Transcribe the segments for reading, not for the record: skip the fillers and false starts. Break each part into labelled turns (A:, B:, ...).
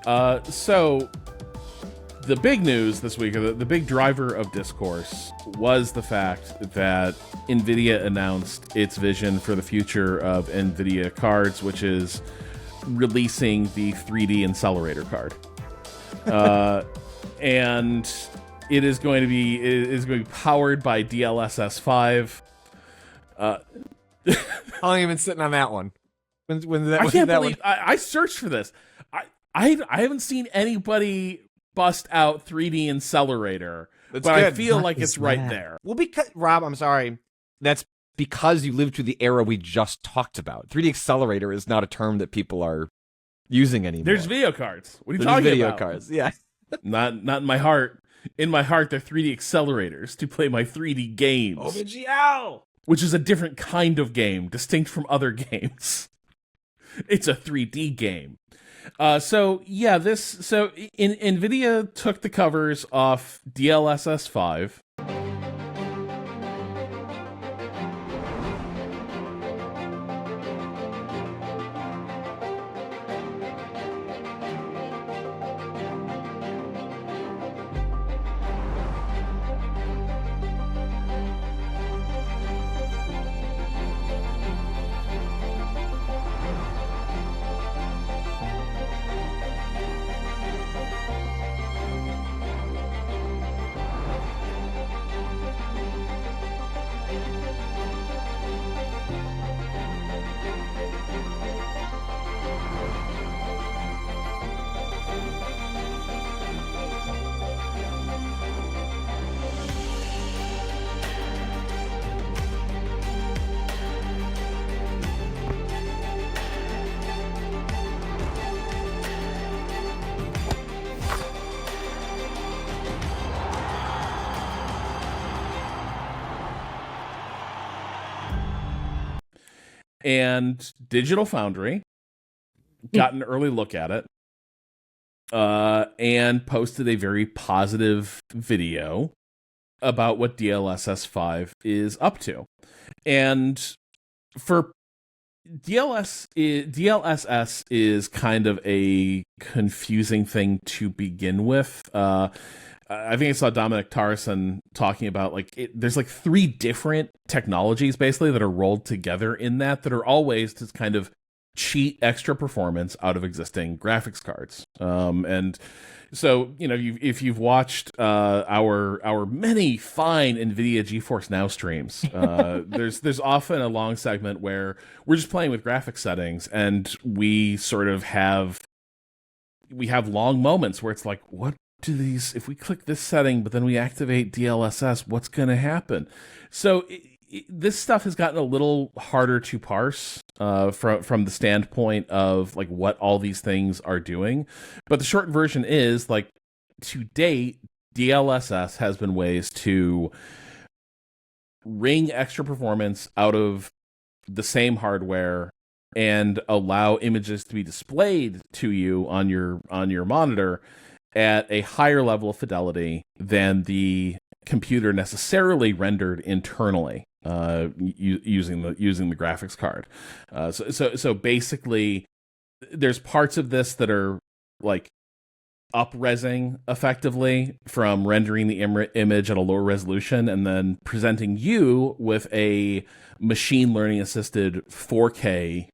A: So the big news this week, the big driver of discourse, was the fact that Nvidia announced its vision for the future of Nvidia cards, which is releasing the 3D accelerator card. And it is going to be powered by DLSS 5.
B: How long have you been sitting on that one?
A: I can't believe I searched for this. I haven't seen anybody bust out 3D accelerator, but good. I feel like it's right there.
B: Well, because Rob, I'm sorry, that's because you lived through the era we just talked about. 3D accelerator is not a term that people are using anymore.
A: There's video cards. What are you talking
B: video
A: about?
B: Video cards, yeah.
A: Not in my heart. In my heart, they're 3D accelerators to play my 3D games.
B: OpenGL!
A: Which is a different kind of game, distinct from other games. It's a 3D game. Nvidia took the covers off DLSS 5. And Digital Foundry got an early look at it and posted a very positive video about what DLSS 5 is up to. And for DLSS is kind of a confusing thing to begin with. I think I saw Dominic Tarson talking about there's like 3 different technologies basically that are rolled together in that are all ways to kind of cheat extra performance out of existing graphics cards. And so, if you've watched our many fine Nvidia GeForce Now streams, there's often a long segment where we're just playing with graphics settings and we sort of have long moments where it's like, what do these, if we click this setting but then we activate DLSS, what's going to happen? So this stuff has gotten a little harder to parse from the standpoint of what all these things are doing. But the short version is to date, DLSS has been ways to wring extra performance out of the same hardware and allow images to be displayed to you on your monitor at a higher level of fidelity than the computer necessarily rendered internally using the graphics card. So basically, there's parts of this that are up-resing effectively from rendering the image at a lower resolution and then presenting you with a machine learning assisted 4K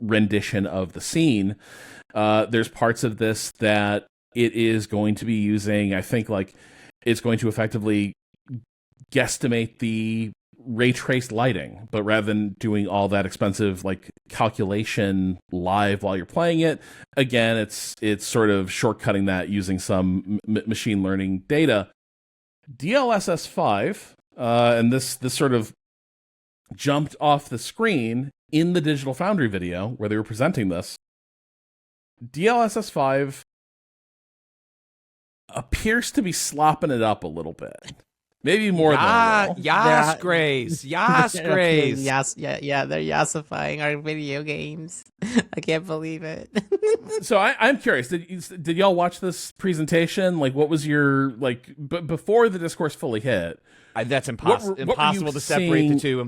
A: rendition of the scene. There's parts of this that it is going to be using, I think, it's going to effectively guesstimate the ray traced lighting, but rather than doing all that expensive calculation live while you're playing it, again, it's sort of shortcutting that using some machine learning data. DLSS 5, and this sort of jumped off the screen in the Digital Foundry video where they were presenting this. DLSS 5 appears to be slopping it up a little bit. Maybe more than a little.
B: Yas, Grace. Yas, Grace.
C: Yes, yeah, they're yassifying our video games. I can't believe it.
A: So I'm curious. Did y'all watch this presentation? Like, what was your before the discourse fully hit?
B: That's
A: What
B: impossible to separate the two.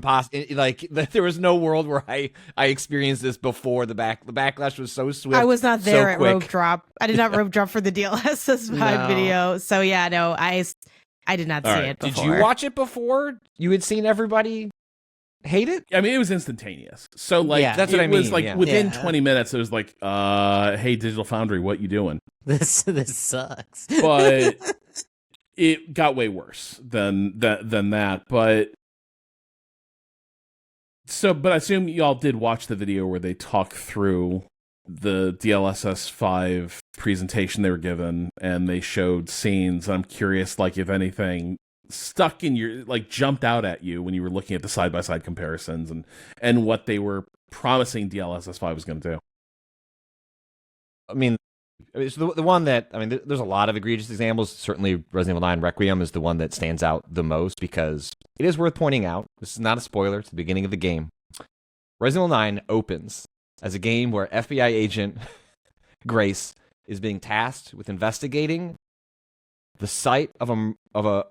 B: Like there was no world where I experienced this before the backlash was so swift.
D: I was not there at
B: quick.
D: Rope Drop. I did not Rope Drop for the DLSS 5 video. So yeah, no, I did not see it before.
B: Did you watch it before? You had seen everybody hate it?
A: I mean, it was instantaneous. So like,
C: Yeah.
B: That's what I mean.
A: It was like
B: yeah.
A: within 20 minutes, it was like, hey, Digital Foundry, what you doing?
C: This sucks.
A: But it got way worse than that. But I assume y'all did watch the video where they talk through the DLSS 5 presentation they were given, and they showed scenes. I'm curious, like, if anything stuck in your, like, jumped out at you when you were looking at the side-by-side comparisons and what they were promising DLSS 5 was going to do.
B: I mean, it's the one that, I mean, there's a lot of egregious examples. Certainly Resident Evil 9 Requiem is the one that stands out the most, because it is worth pointing out, this is not a spoiler, it's the beginning of the game. Resident Evil 9 opens as a game where FBI agent Grace is being tasked with investigating the site of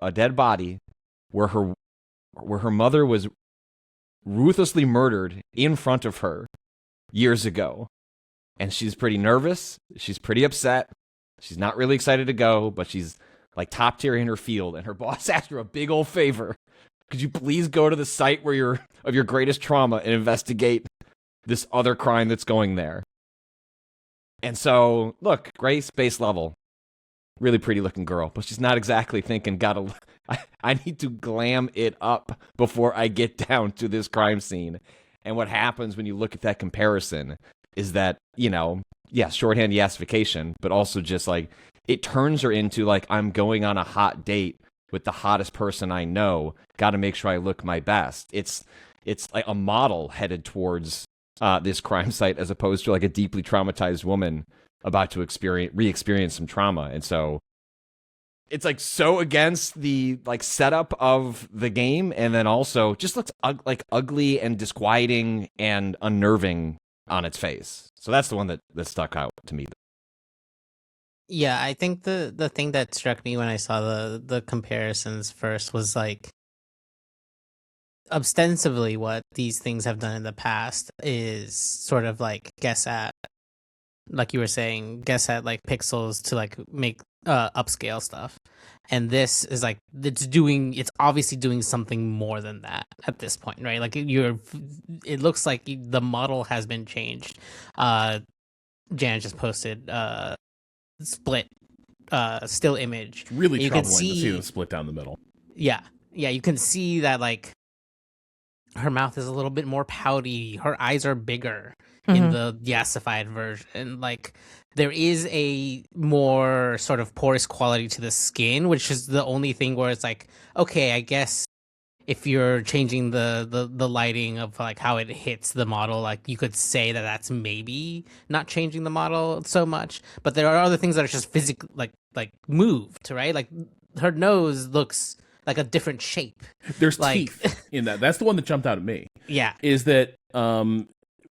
B: a dead body where her mother was ruthlessly murdered in front of her years ago. And she's pretty nervous. She's pretty upset. She's not really excited to go, but she's like top tier in her field. And her boss asked her a big old favor. Could you please go to the site where your greatest trauma and investigate this other crime that's going there? And so, look, Grace, base level, really pretty looking girl, but she's not exactly thinking, I need to glam it up before I get down to this crime scene. And what happens when you look at that comparison is that, shorthand yasification, but also just like, it turns her into like, I'm going on a hot date with the hottest person I know. Got to make sure I look my best. It's like a model headed towards this crime site, as opposed to like a deeply traumatized woman about to re-experience some trauma. And so it's like so against the like setup of the game, and then also just looks like ugly and disquieting and unnerving on its face. So that's the one that stuck out to me.
C: Yeah, I think the thing that struck me when I saw the comparisons first was like, ostensibly what these things have done in the past is sort of like guess at, like you were saying, guess at like pixels to like make upscale stuff. And this is like, it's obviously doing something more than that at this point, right? Like it looks like the model has been changed. Jan just posted split still image.
A: Really
C: you
A: troubling
C: can see
A: to see them split down the middle.
C: Yeah, you can see that like her mouth is a little bit more pouty. Her eyes are bigger in the yassified version. Like there is a more sort of porous quality to the skin, which is the only thing where it's like, okay, I guess if you're changing the lighting of like how it hits the model, like you could say that that's maybe not changing the model so much. But there are other things that are just physically like moved, right? Like her nose looks like a different shape.
A: There's
C: like,
A: teeth in that. That's the one that jumped out at me.
C: Yeah.
A: Is that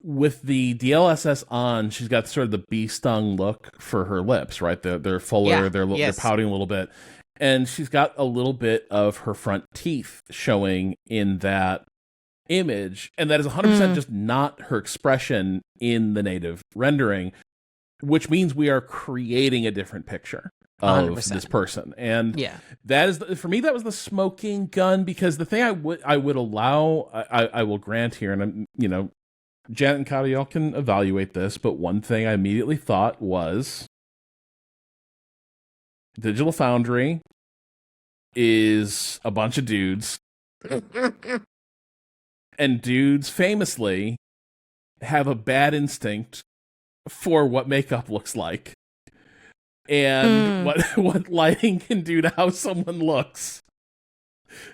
A: with the DLSS on, she's got sort of the bee stung look for her lips, right? They're fuller, they're pouting a little bit. And she's got a little bit of her front teeth showing in that image. And that is 100% just not her expression in the native rendering, which means we are creating a different picture of
C: 100%.
A: This person. And that is, for me, that was the smoking gun, because the thing I would allow, I will grant here, and I'm, Janet and Kata, y'all can evaluate this, but one thing I immediately thought was Digital Foundry is a bunch of dudes. And dudes famously have a bad instinct for what makeup looks like. And what lighting can do to how someone looks.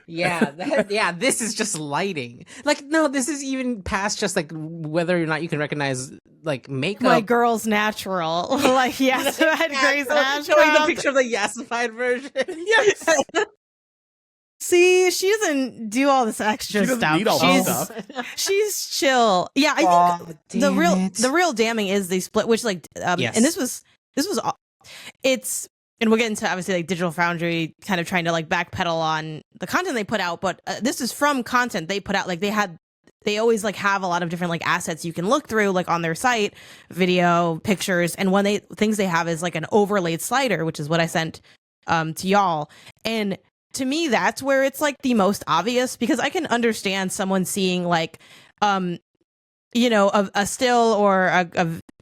C: This is just lighting. Like, no, this is even past just like whether or not you can recognize like makeup.
D: My girl's natural. Like, yes, Grace natural.
C: Showing the picture of the yassified version.
A: Yes.
D: See, she doesn't do all this extra
A: She doesn't
D: stuff.
A: need all this stuff.
D: She's chill. Yeah, I think the real damning is the split, which like,
C: Yes.
D: and this was, it's, and we'll get into obviously like Digital Foundry kind of trying to like backpedal on the content they put out, but this is from content they put out. Like they always like have a lot of different like assets you can look through like on their site, video, pictures, and things they have is like an overlaid slider, which is what I sent to y'all. And to me, that's where it's like the most obvious, because I can understand someone seeing like you know, a still or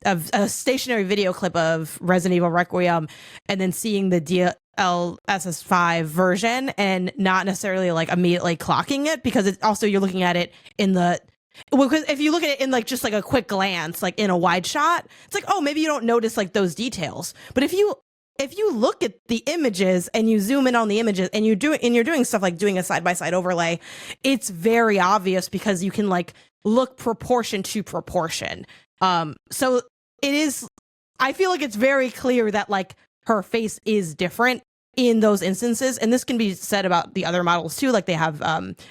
D: a stationary video clip of Resident Evil Requiem, and then seeing the DLSS 5 version and not necessarily like immediately clocking it, because it's also, you're looking at it in the, because if you look at it in like just like a quick glance, like in a wide shot, it's like, oh, maybe you don't notice like those details. But if you look at the images and you zoom in on the images and you're doing stuff like doing a side-by-side overlay, it's very obvious because you can like look proportion to proportion. So it is, I feel like it's very clear that like her face is different in those instances. And this can be said about the other models too. Like they have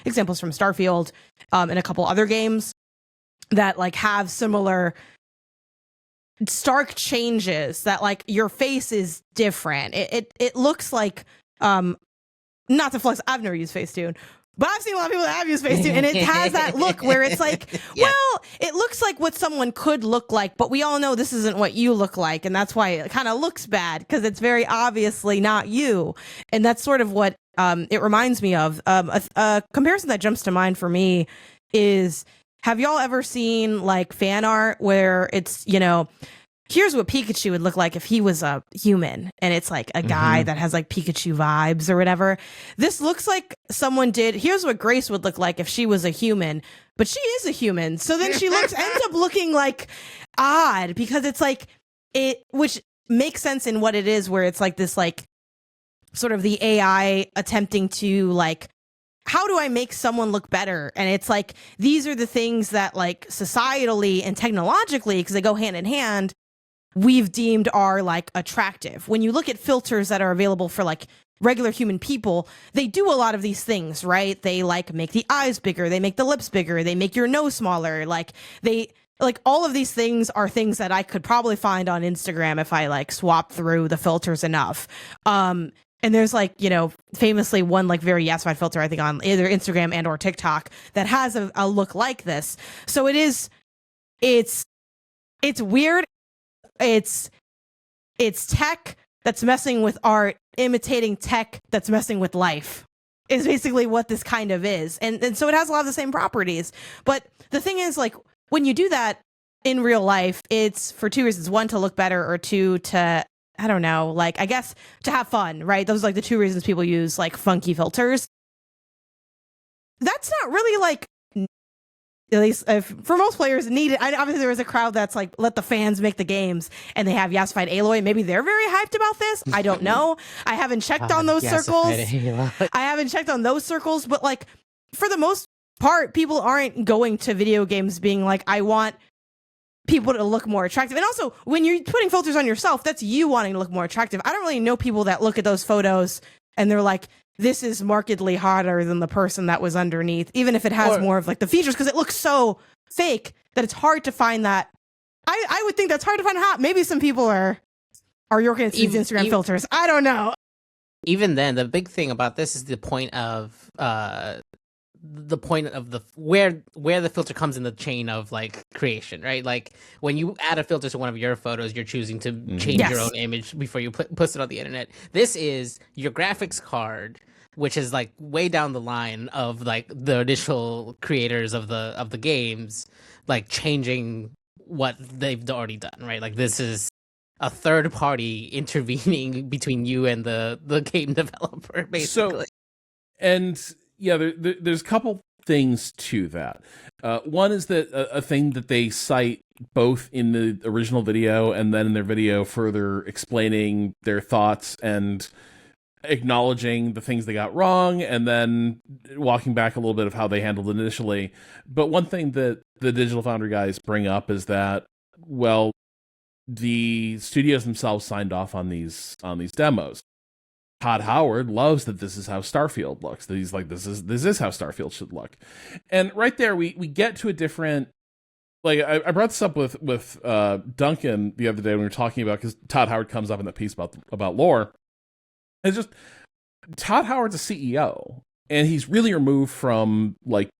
D: examples from Starfield and a couple other games that like have similar stark changes, that like your face is different. It looks like not to flex, I've never used Facetune, but I've seen a lot of people that have used Facetune, and it has that look where it's like, well, it looks like what someone could look like, but we all know this isn't what you look like, and that's why it kind of looks bad, because it's very obviously not you. And that's sort of what it reminds me of. A comparison that jumps to mind for me is, have y'all ever seen like fan art where it's, you know, here's what Pikachu would look like if he was a human, and it's like a guy that has like Pikachu vibes or whatever. This looks like someone did, here's what Grace would look like if she was a human, but she is a human. So then she ends up looking like odd, because it's like which makes sense in what it is, where it's like this like sort of the AI attempting to like, how do I make someone look better? And it's like, these are the things that like societally and technologically, because they go hand in hand, we've deemed are like attractive. When you look at filters that are available for like regular human people, they do a lot of these things, right? They like make the eyes bigger, they make the lips bigger, they make your nose smaller. Like all of these things are things that I could probably find on Instagram if I like swap through the filters enough. And there's like, you know, famously one like very yasified filter, I think, on either Instagram and or TikTok that has a look like this. So it's weird. It's tech that's messing with art, imitating tech that's messing with life, is basically what this kind of is. And so it has a lot of the same properties. But the thing is, like, when you do that in real life, it's for two reasons. One, to look better, or two, to, I don't know, like, I guess to have fun, right? Those are like the two reasons people use like funky filters. That's not really like, at least for most players, needed. Obviously, there is a crowd that's like, let the fans make the games, and they have yasified Aloy. Maybe they're very hyped about this. I don't know. I haven't checked on those circles. I haven't checked on those circles, but like, for the most part, people aren't going to video games being like, I want people to look more attractive. And also, when you're putting filters on yourself, that's you wanting to look more attractive. I don't really know people that look at those photos and they're like, this is markedly hotter than the person that was underneath, even if it has more of like the features, because it looks so fake that it's hard to find that. I would think that's hard to find hot. Maybe some people are working at these Instagram filters. I don't know.
C: Even then, the big thing about this is the point of where the filter comes in the chain of like creation, right? Like when you add a filter to one of your photos, you're choosing to change your own image before you post it on the internet. This is your graphics card, which is like way down the line of like the initial creators of the games, like changing what they've already done, right? Like this is a third party intervening between you and the game developer, basically.
A: There's a couple things to that. One is that a thing that they cite both in the original video and then in their video further explaining their thoughts and acknowledging the things they got wrong, and then walking back a little bit of how they handled it initially. But one thing that the Digital Foundry guys bring up is that, well, the studios themselves signed off on these demos. Todd Howard loves that this is how Starfield looks. That he's like, this is how Starfield should look. And right there, we get to a different. Like I brought this up with Duncan the other day when we were talking about, because Todd Howard comes up in the piece about lore. It's just Todd Howard's a CEO, and he's really removed from like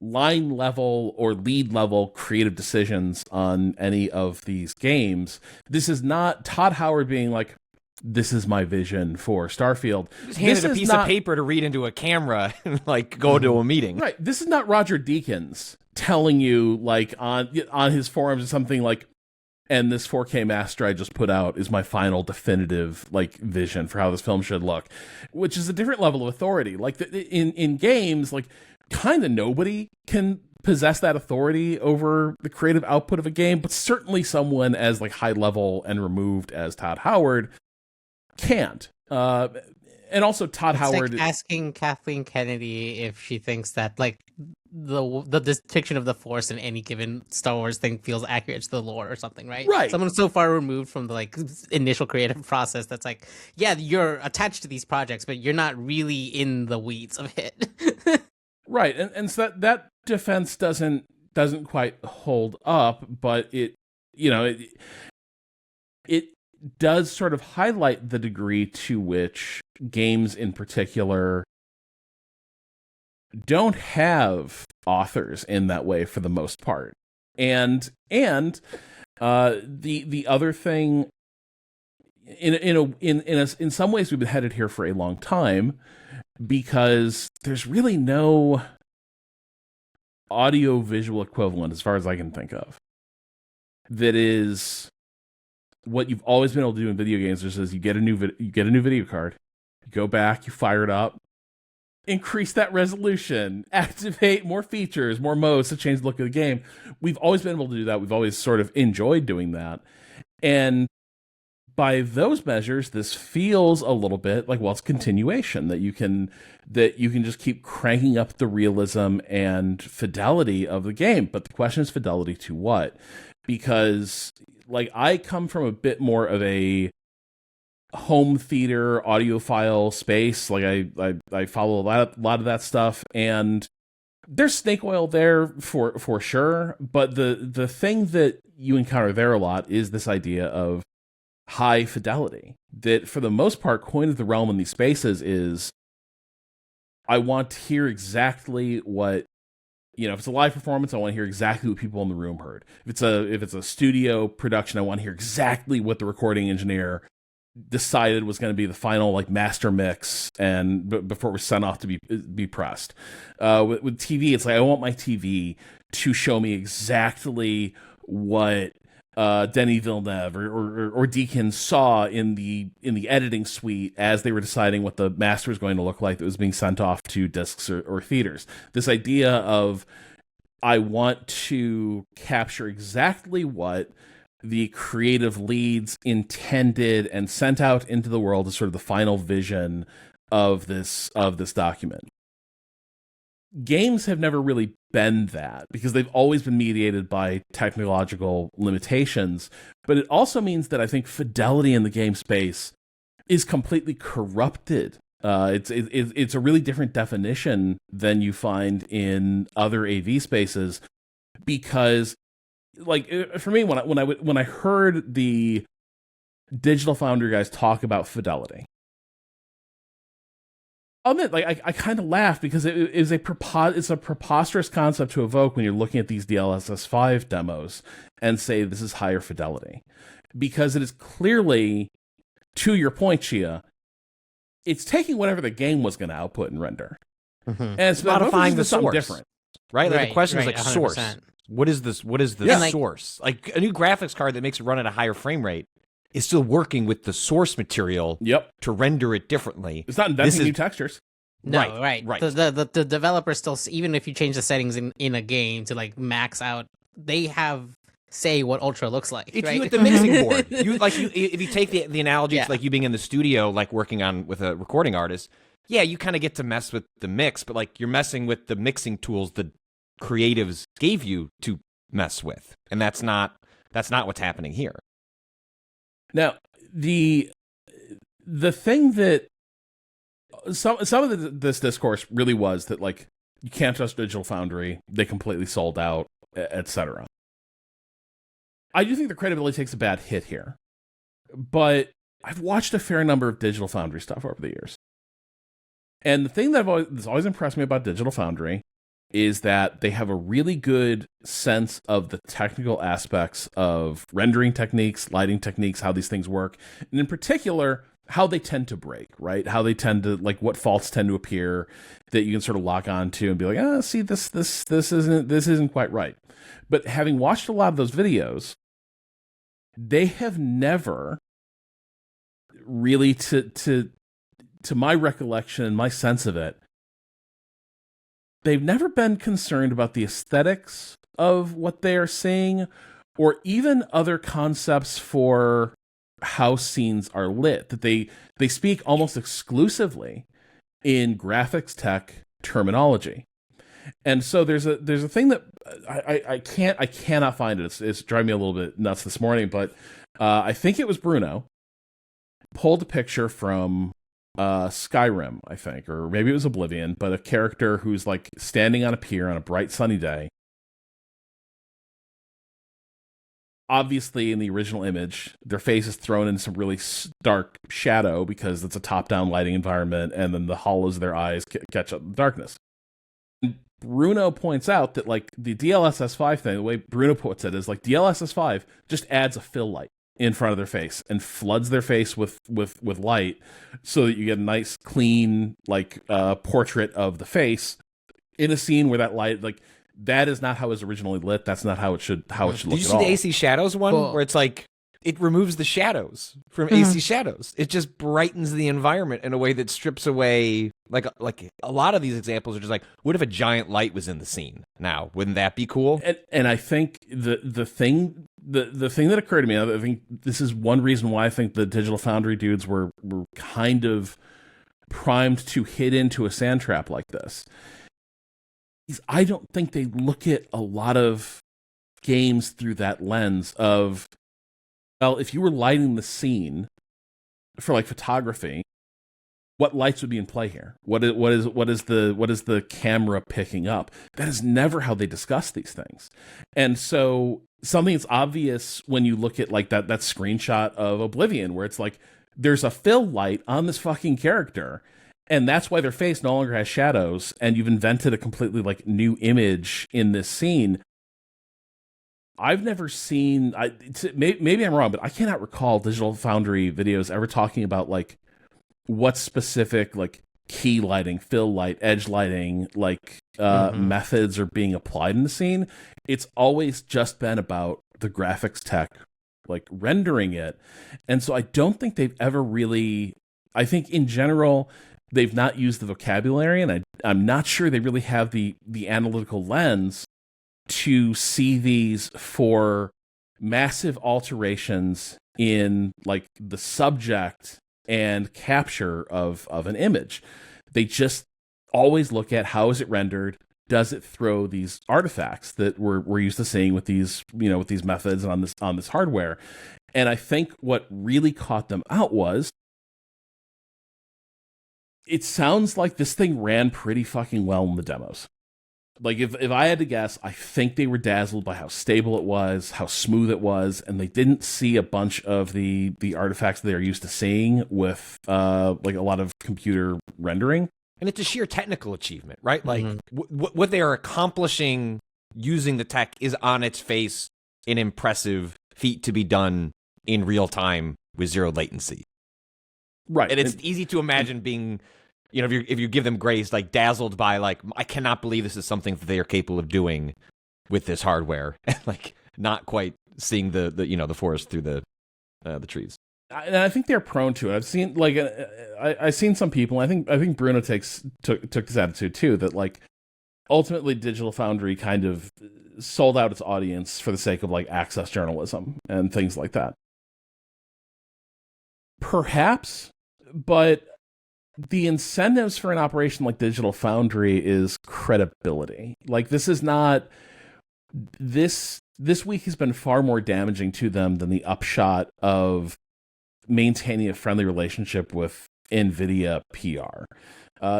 A: line level or lead level creative decisions on any of these games. This is not Todd Howard being like, this is my vision for Starfield.
B: Just handed a piece of paper to read into a camera and like go to a meeting.
A: Right. This is not Roger Deakins telling you like on his forums or something like, and this 4K master I just put out is my final definitive like vision for how this film should look, which is a different level of authority. Like in games, like kind of nobody can possess that authority over the creative output of a game, but certainly someone as like high level and removed as Todd Howard can't. And also Todd Howard
C: like asking Kathleen Kennedy if she thinks that like the depiction of the Force in any given Star Wars thing feels accurate to the lore or something, right?
A: Right.
C: Someone so far removed from the like initial creative process that's like, yeah, you're attached to these projects, but you're not really in the weeds of it.
A: Right. And so that defense doesn't quite hold up, but it does sort of highlight the degree to which games in particular don't have authors in that way for the most part. And the other thing, in some ways we've been headed here for a long time, because there's really no audio visual equivalent as far as I can think of that is what you've always been able to do in video games. Is you get a new video card, you go back, you fire it up, increase that resolution, activate more features, more modes to change the look of the game. We've always been able to do that. We've always sort of enjoyed doing that. And by those measures, this feels a little bit like, well, it's continuation, that you can just keep cranking up the realism and fidelity of the game. But the question is, fidelity to what? Because like I come from a bit more of a home theater audiophile space. Like I follow a lot of that stuff, and there's snake oil there for sure. But the thing that you encounter there a lot is this idea of high fidelity, that for the most part, coin of the realm in these spaces is, I want to hear exactly what, if it's a live performance, I want to hear exactly what people in the room heard. If it's a studio production, I want to hear exactly what the recording engineer decided was going to be the final like master mix, and before it was sent off to be pressed. With TV, it's like, I want my TV to show me exactly what Denis Villeneuve or Deakins saw in the editing suite as they were deciding what the master was going to look like that was being sent off to discs or theaters. This idea of, I want to capture exactly what the creative leads intended and sent out into the world as sort of the final vision of this document. Games have never really been that, because they've always been mediated by technological limitations. But it also means that I think fidelity in the game space is completely corrupted. It's a really different definition than you find in other AV spaces, because, like, for me, when I heard the Digital Foundry guys talk about fidelity, I'll admit, like, I kind of laughed, because it's a preposterous concept to evoke when you're looking at these DLSS 5 demos and say this is higher fidelity, because it is clearly, to your point, Chia, it's taking whatever the game was going to output and render, and it's
B: modifying the source,
A: different,
B: right? Like the question is like
C: 100%.
B: source. What is this? What is the source? Like a new graphics card that makes it run at a higher frame rate is still working with the source material to render it differently.
A: It's not inventing new textures.
C: No, right. The developer still, even if you change the settings in a game to like max out, they have say what Ultra looks like.
B: It's
C: right?
B: you at the mixing board. If you take the analogy to like you being in the studio, like working on with a recording artist, you kind of get to mess with the mix, but like you're messing with the mixing tools the creatives gave you to mess with, and that's not what's happening here.
A: Now, the The thing that some of this discourse really was that, like, you can't trust Digital Foundry, they completely sold out, etc. I do think the credibility takes a bad hit here, but I've watched a fair number of Digital Foundry stuff over the years. And the thing that's always impressed me about Digital Foundry is that they have a really good sense of the technical aspects of rendering techniques, lighting techniques, how these things work, and in particular, how they tend to break, right? How they tend to, like, what faults tend to appear that you can sort of lock on to and be like, see, this isn't quite right. But having watched a lot of those videos, they have never really, to my recollection and my sense of it, they've never been concerned about the aesthetics of what they are seeing, or even other concepts for how scenes are lit. That they speak almost exclusively in graphics tech terminology. And so there's a thing that I cannot find it. It's driving me a little bit nuts this morning, but I think it was Bruno pulled a picture from Skyrim, I think, or maybe it was Oblivion, but a character who's like standing on a pier on a bright sunny day. Obviously, in the original image, their face is thrown in some really dark shadow because it's a top-down lighting environment, and then the hollows of their eyes catch up in the darkness. And Bruno points out that, like, the DLSS 5 thing, the way Bruno puts it is, like, DLSS 5 just adds a fill light in front of their face and floods their face with light so that you get a nice, clean, like, portrait of the face in a scene where that light, like, that is not how it was originally lit. That's not how it should look at all.
B: Did you see the AC Shadows one? Cool. Where it's like, it removes the shadows from AC Shadows. It just brightens the environment in a way that strips away, like a lot of these examples are just like, what if a giant light was in the scene now? Wouldn't that be cool?
A: And I think the thing that occurred to me, I think this is one reason why I think the Digital Foundry dudes were kind of primed to hit into a sand trap like this. I don't think they look at a lot of games through that lens of, well, if you were lighting the scene for, like, photography, what lights would be in play here? What is the camera picking up? That is never how they discuss these things. And so something that's obvious when you look at, like, that screenshot of Oblivion, where it's like there's a fill light on this fucking character, and that's why their face no longer has shadows, and you've invented a completely, like, new image in this scene. I've never seen, maybe I'm wrong, but I cannot recall Digital Foundry videos ever talking about, like, what specific, like, key lighting, fill light, edge lighting, like, methods are being applied in the scene. It's always just been about the graphics tech, like, rendering it. And so I don't think they've ever really, I think in general, they've not used the vocabulary, and I'm not sure they really have the analytical lens to see these for massive alterations in, like, the subject and capture of an image. They just always look at how is it rendered, does it throw these artifacts that we're used to seeing with these, with these methods on this hardware. And I think what really caught them out was, it sounds like this thing ran pretty fucking well in the demos. Like, if I had to guess, I think they were dazzled by how stable it was, how smooth it was, and they didn't see a bunch of the artifacts they're used to seeing with like a lot of computer rendering.
B: And it's a sheer technical achievement, right? Like, what they are accomplishing using the tech is on its face an impressive feat to be done in real time with zero latency.
A: Right.
B: And it's easy to imagine being, if you give them grace, like, dazzled by, like, I cannot believe this is something that they are capable of doing with this hardware, and, like, not quite seeing the forest through the trees.
A: And I think they're prone to it. I've seen, like, I've seen some people. I think Bruno took this attitude too, that, like, ultimately Digital Foundry kind of sold out its audience for the sake of, like, access journalism and things like that. Perhaps, but the incentives for an operation like Digital Foundry is credibility. Like, this is not, this week has been far more damaging to them than the upshot of maintaining a friendly relationship with Nvidia PR.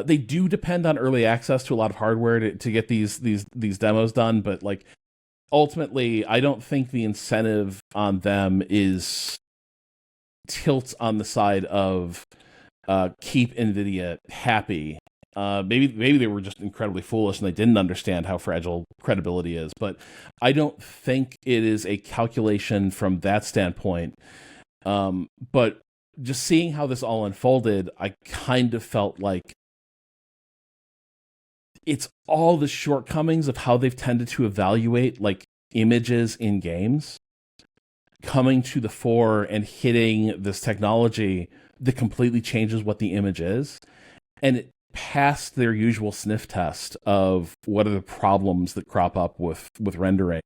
A: They do depend on early access to a lot of hardware to get these demos done, but like ultimately, I don't think the incentive on them is tilts on the side of keep Nvidia happy. Maybe they were just incredibly foolish and they didn't understand how fragile credibility is, but I don't think it is a calculation from that standpoint. But just seeing how this all unfolded, I kind of felt like it's all the shortcomings of how they've tended to evaluate like images in games coming to the fore and hitting this technology that completely changes what the image is. And it passed their usual sniff test of what are the problems that crop up with rendering.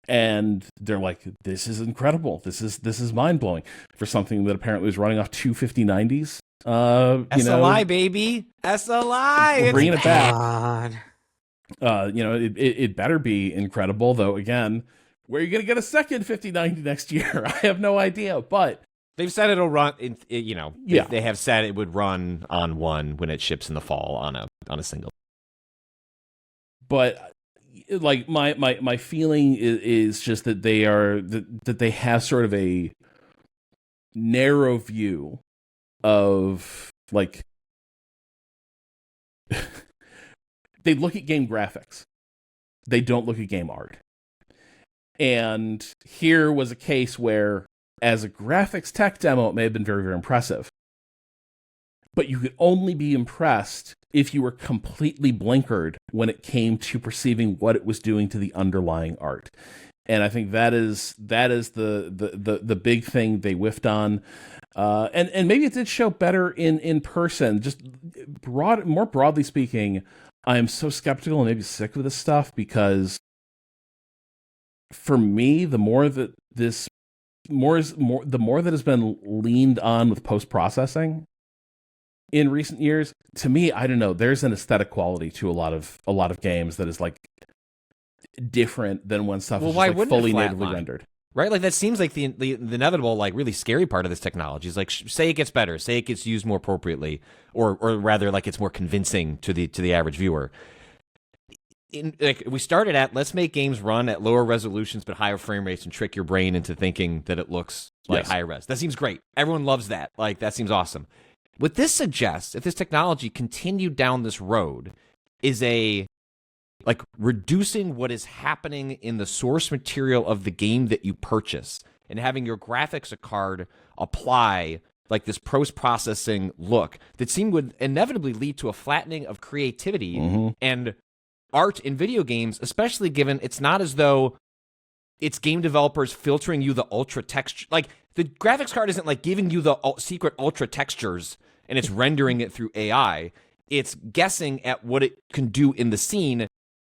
A: And they're like, this is incredible. This is mind-blowing for something that apparently was running off two 5090s.
B: SLI, baby. SLI.
A: We're bringing it back.
C: God.
A: It better be incredible, though. Again, where are you going to get a second 5090 next year? I have no idea, but
B: they've said it'll run. They have said it would run on one when it ships in the fall on a single.
A: But like my feeling is just that they have sort of a narrow view of like they look at game graphics. They don't look at game art. And here was a case where, as a graphics tech demo, it may have been very, very impressive. But you could only be impressed if you were completely blinkered when it came to perceiving what it was doing to the underlying art. And I think that is the big thing they whiffed on. And maybe it did show better in person. Just more broadly speaking, I am so skeptical and maybe sick of this stuff because for me, the more that has been leaned on with post-processing in recent years, to me, I don't know, there's an aesthetic quality to a lot of games that is like different than when stuff is just, like, fully natively rendered.
B: Right? Like that seems like the inevitable, like really scary part of this technology is like, say it gets better, say it gets used more appropriately, or rather like it's more convincing to the average viewer. We started at, let's make games run at lower resolutions but higher frame rates and trick your brain into thinking that it looks like higher res. That seems great. Everyone loves that. Like, that seems awesome. What this suggests, if this technology continued down this road, is like reducing what is happening in the source material of the game that you purchase and having your graphics card apply like this post-processing look that would inevitably lead to a flattening of creativity and art in video games, especially given it's not as though it's game developers filtering you the ultra texture. Like, the graphics card isn't like giving you the secret ultra textures and it's rendering it through AI. It's guessing at what it can do in the scene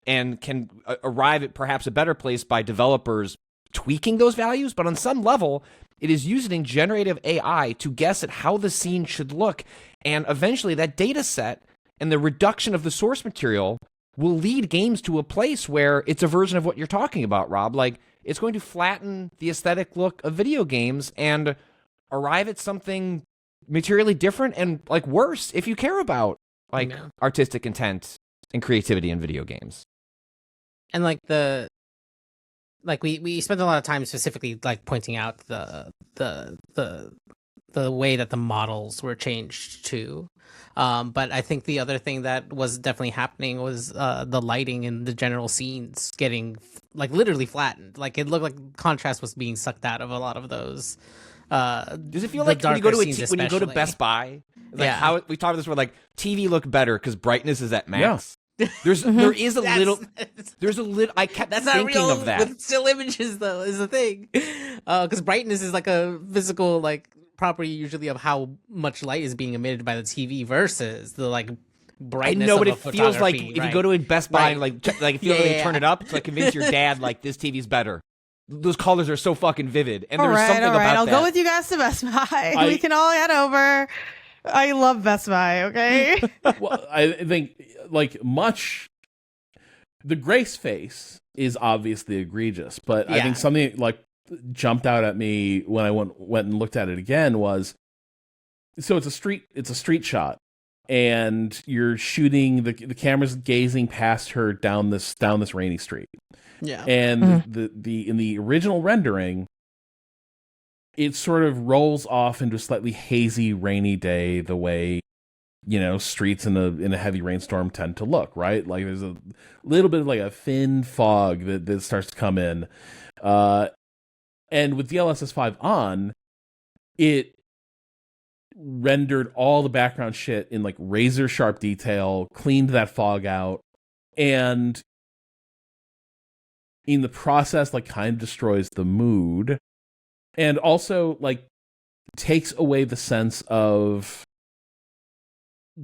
B: and can arrive at perhaps a better place by developers tweaking those values. But on some level, it is using generative AI to guess at how the scene should look. And eventually that data set and the reduction of the source material will lead games to a place where it's a version of what you're talking about, Rob. Like, it's going to flatten the aesthetic look of video games and arrive at something materially different and like worse if you care about like artistic intent and creativity in video games.
C: And like we spent a lot of time specifically like pointing out the way that the models were changed too. But I think the other thing that was definitely happening was the lighting in the general scenes getting like literally flattened. Like, it looked like contrast was being sucked out of a lot does
B: it feel like when you go to Best Buy, like how we talked about this, where like TV looked better because brightness is at max? Yeah. There is a little. I kept thinking of that.
C: With still images, though, is the thing, because brightness is like a physical like property usually of how much light is being emitted by the TV versus the like brightness.
B: I know, but
C: of
B: it feels like if you go to a Best Buy and like if you turn it up to like convince your dad like this TV's better. Those colors are so fucking vivid, and there's something about that.
D: I'll go with you guys to Best Buy. We can all head over. I love Best Buy. Okay.
A: Well, I think like the Grace face is obviously egregious, but I think something like jumped out at me when I went and looked at it again was, so it's a street shot, and you're shooting the camera's gazing past her down this rainy street.
C: Yeah.
A: And the in the original rendering, it sort of rolls off into a slightly hazy rainy day, the way, you know, streets in a heavy rainstorm tend to look, right? Like there's a little bit of like a thin fog that starts to come in. And with DLSS 5 on, it rendered all the background shit in like razor sharp detail, cleaned that fog out, and in the process, like, kind of destroys the mood, and also like takes away the sense of,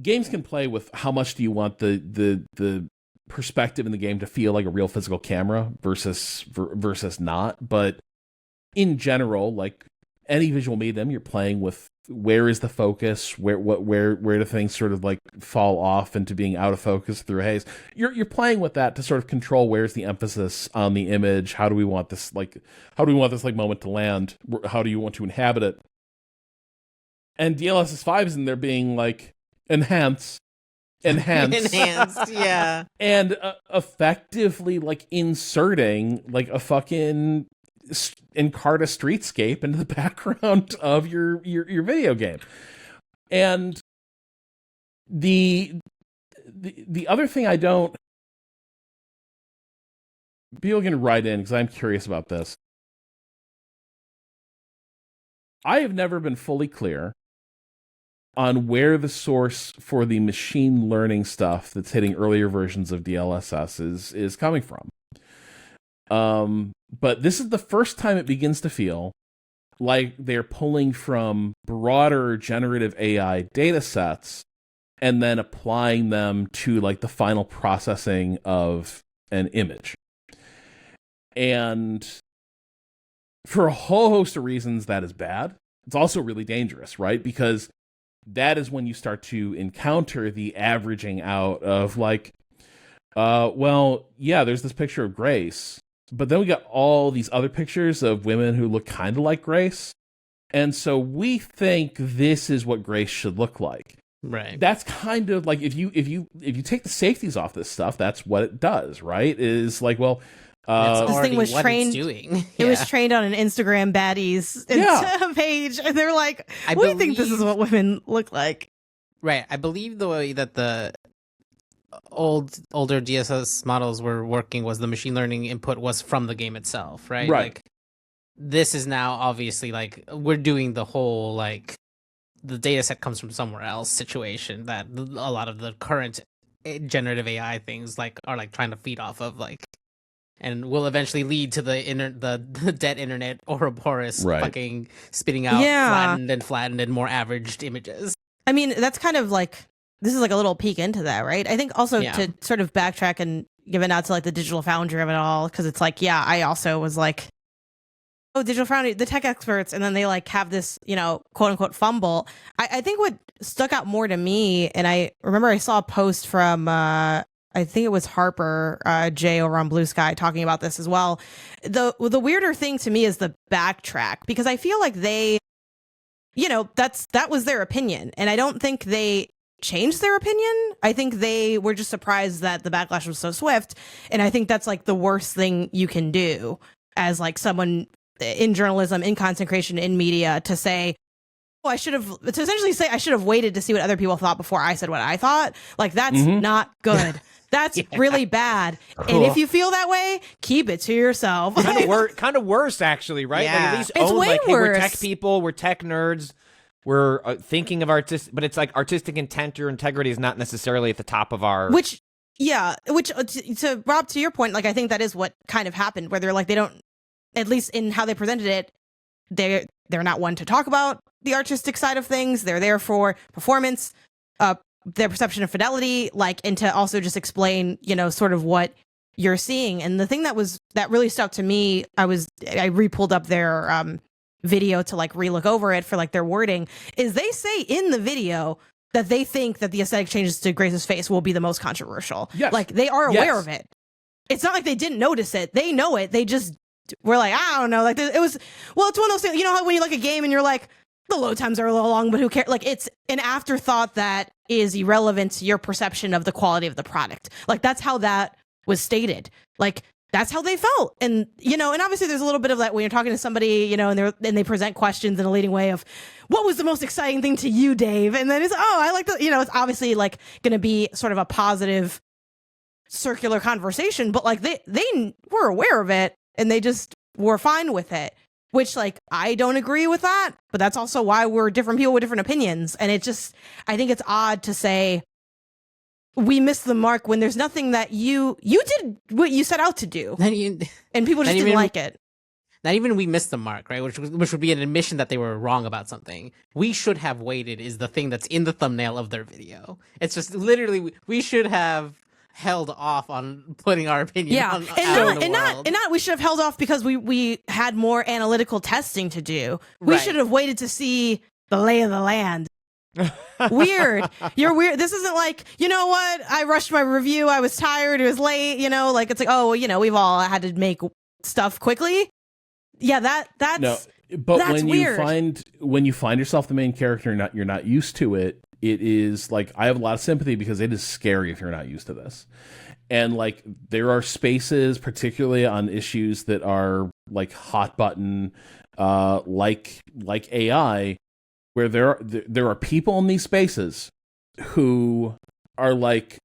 A: games can play with how much do you want the perspective in the game to feel like a real physical camera versus not. But in general, like any visual medium, you're playing with where is the focus, where do things sort of like fall off into being out of focus through haze. You're playing with that to sort of control where's the emphasis on the image. How do we want this moment to land? How do you want to inhabit it? And DLSS 5 is in there being like, enhance,
C: yeah,
A: and effectively like inserting like a fucking Encarta streetscape into the background of your video game. And the other thing people can write in because I'm curious about this. I have never been fully clear on where the source for the machine learning stuff that's hitting earlier versions of DLSS is coming from. But this is the first time it begins to feel like they're pulling from broader generative AI data sets and then applying them to like the final processing of an image. And for a whole host of reasons, that is bad. It's also really dangerous, right? Because that is when you start to encounter the averaging out of like, well, yeah, there's this picture of Grace, but then we got all these other pictures of women who look kind of like Grace. And so we think this is what Grace should look like.
C: Right.
A: That's kind of like, if you take the safeties off this stuff, that's what it does, right? Is like, well,
D: this thing was trained. It was trained on an Instagram baddies page, and they're like, "We think this is what women look like."
C: Right. I believe the way that the older DSS models were working was the machine learning input was from the game itself, right?
A: Right.
C: Like, this is now obviously like we're doing the whole like the data set comes from somewhere else situation that a lot of the current generative AI things like are like trying to feed off of, like, and will eventually lead to the dead internet Ouroboros fucking spitting out flattened and more averaged images.
D: I mean, that's kind of like, this is like a little peek into that, right? I think also to sort of backtrack and give it out to like the Digital Foundry of it all, because it's like, yeah, I also was like, oh, Digital Foundry, the tech experts, and then they like have this, you know, quote unquote fumble. I think what stuck out more to me, and I remember I saw a post from I think it was Harper J over on Blue Sky talking about this as well. The weirder thing to me is the backtrack, because I feel like they, you know, that was their opinion, and I don't think they changed their opinion. I think they were just surprised that the backlash was so swift, and I think that's like the worst thing you can do as like someone in journalism, in content creation, in media, to say, oh, I should have waited to see what other people thought before I said what I thought. Like, that's not good. That's really bad. And if you feel that way, keep it to yourself.
B: Kind of worse, actually, right?
C: Yeah.
B: Like, at least
D: It's
B: own,
D: way
B: like, hey, we're
D: worse.
B: tech people, we're tech nerds, we're thinking of but it's like artistic intent or integrity is not necessarily at the top of our...
D: Which to Rob, to your point, like, I think that is what kind of happened, where they're like, they don't, at least in how they presented it, they're not one to talk about the artistic side of things. They're there for performance, their perception of fidelity, like, and to also just explain, you know, sort of what you're seeing. And the thing that really stuck to me, I re-pulled up their video to like re-look over it for like their wording, is they say in the video that they think that the aesthetic changes to Grace's face will be the most controversial.
A: Yes.
D: Like, they are aware of it. It's not like they didn't notice it. They know it. They just we're like, I don't know, like it was. Well, it's one of those things. You know how when you like a game and you're like, the load times are a little long, but who cares? Like it's an afterthought that is irrelevant to your perception of the quality of the product. Like that's how that was stated. Like that's how they felt. And, you know, and obviously there's a little bit of that when you're talking to somebody, you know, and they present questions in a leading way of what was the most exciting thing to you, Dave? And then it's, oh, I like the, you know, it's obviously like going to be sort of a positive circular conversation, but like they were aware of it and they just were fine with it. Which, like, I don't agree with that, but that's also why we're different people with different opinions. And it just, I think it's odd to say we missed the mark when there's nothing that you did what you set out to do, and people just didn't like it.
C: Not even we missed the mark, right? Which would be an admission that they were wrong about something. We should have waited is the thing that's in the thumbnail of their video. It's just literally we should have held off on putting our opinion on
D: not we should have held off because we had more analytical testing to do. We should have waited to see the lay of the land. Weird. You're weird. This isn't like, you know what, I rushed my review, I was tired, it was late, you know, like it's like, oh, well, you know, we've all had to make stuff quickly. Yeah, that's
A: no, but
D: that's
A: when
D: weird.
A: you find yourself the main character and you're not used to it, it is like, I have a lot of sympathy because it is scary if you're not used to this. And like, there are spaces, particularly on issues that are like hot button, like AI, where there are people in these spaces who are like,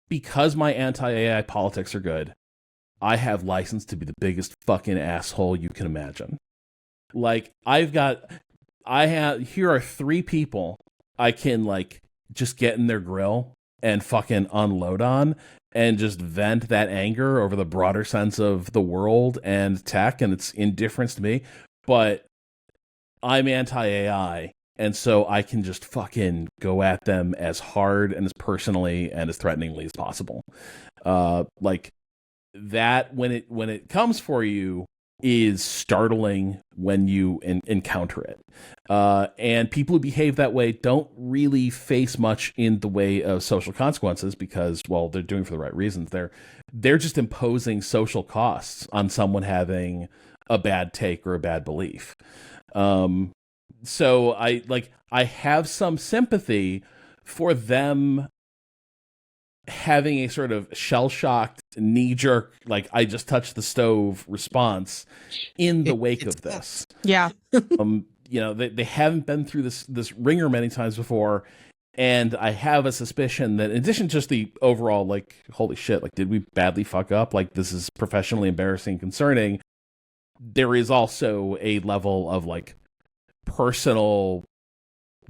A: because my anti-AI politics are good, I have license to be the biggest fucking asshole you can imagine. Like, here are 3 people I can like just get in their grill and fucking unload on and just vent that anger over the broader sense of the world and tech and its indifference to me. But I'm anti-AI, and so I can just fucking go at them as hard and as personally and as threateningly as possible. Like that, when it comes for you, is startling when you encounter it. And people who behave that way don't really face much in the way of social consequences because, well, they're doing it for the right reasons. They're just imposing social costs on someone having a bad take or a bad belief. So I have some sympathy for them having a sort of shell-shocked, knee-jerk, like, I just touched the stove response in the wake of this.
D: Yeah.
A: You know, they haven't been through this ringer many times before, and I have a suspicion that in addition to just the overall, like, holy shit, like, did we badly fuck up? Like, this is professionally embarrassing and concerning. There is also a level of, like, personal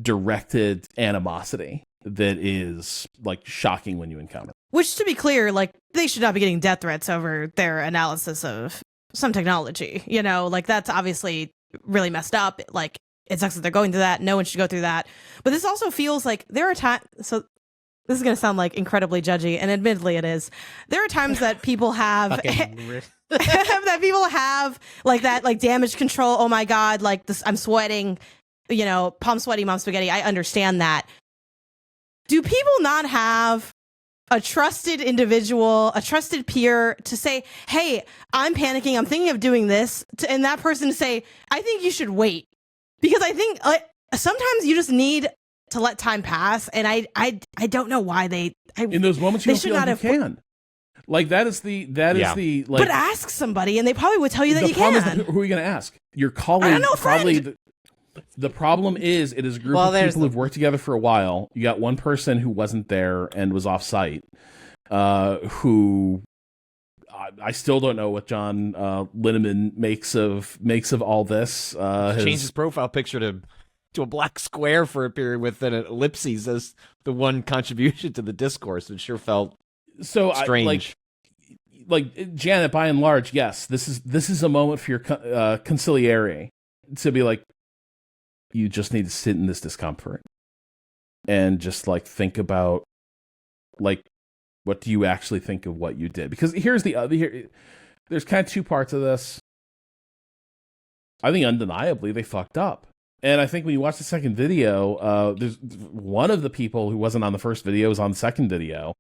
A: directed animosity that is like shocking when you encounter.
D: Which, to be clear, like they should not be getting death threats over their analysis of some technology. You know, like that's obviously really messed up. Like it sucks that they're going through that. No one should go through that. But this also feels like there are times. So this is going to sound like incredibly judgy, and admittedly it is. There are times that people have that people have like that, like damage control. Oh my god, like this, I'm sweating. You know, palm sweaty, mom spaghetti. I understand that. Do people not have a trusted individual, a trusted peer to say, hey, I'm panicking, I'm thinking of doing this, and that person to say, I think you should wait? Because I think sometimes you just need to let time pass, and I don't know why in
A: those moments you should not have can. Like that is the like.
D: But ask somebody, and they probably would tell you that you can.
A: Who are you going to ask? Your colleague.
D: I don't know,
A: probably. The problem is, it is a group of people who've worked together for a while. You got one person who wasn't there and was off site, who I still don't know what John Linneman makes of all this.
B: Changed his profile picture to a black square for a period with an ellipses as the one contribution to the discourse. It sure felt so strange. Like
A: Janet, by and large, yes, this is a moment for your conciliary to be like, you just need to sit in this discomfort and just like think about like, what do you actually think of what you did? Because here's the other, there's kind of 2 parts of this. I think undeniably they fucked up. And I think when you watch the second video, there's one of the people who wasn't on the first video is on the second video.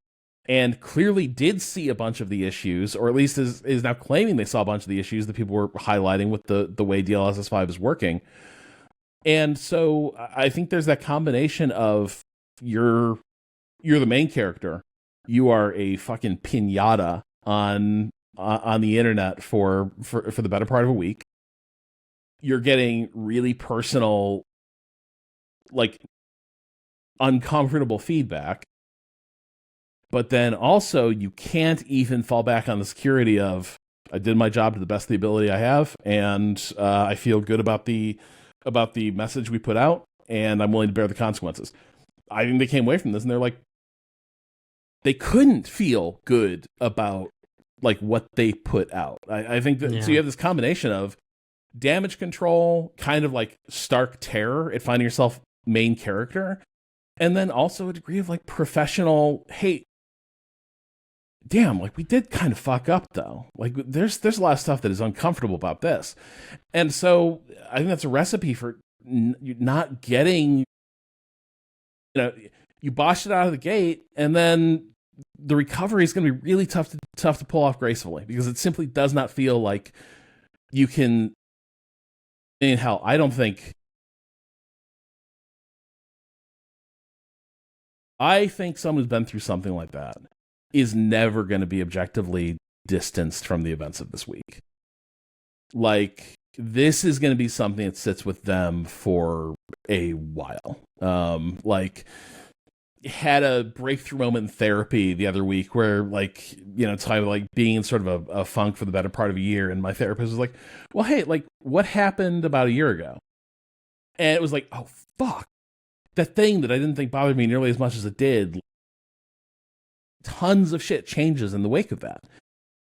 A: and clearly did see a bunch of the issues, or at least is now claiming they saw a bunch of the issues that people were highlighting with the way DLSS 5 is working. And so I think there's that combination of you're the main character, you are a fucking piñata on the internet for the better part of a week. You're getting really personal, like, uncomfortable feedback. But then also you can't even fall back on the security of, I did my job to the best of the ability I have, and I feel good about the message we put out, and I'm willing to bear the consequences. I think they came away from this and they're like, they couldn't feel good about like what they put out. I think that so you have this combination of damage control, kind of like stark terror at finding yourself main character, and then also a degree of like professional, hey, damn, like we did kind of fuck up though. Like there's a lot of stuff that is uncomfortable about this. And so I think that's a recipe for not getting, you botched it out of the gate, and then the recovery is going to be really tough to pull off gracefully, because it simply does not feel like you can. In hell, I think someone who's been through something like that is never going to be objectively distanced from the events of this week. Like, this is going to be something that sits with them for a while. Like, had a breakthrough moment in therapy the other week where, like, talking about like being in sort of a funk for the better part of a year, and my therapist was like, well, hey, like, what happened about a year ago? And it was like, oh fuck, that thing that I didn't think bothered me nearly as much as it did, tons of shit changes in the wake of that.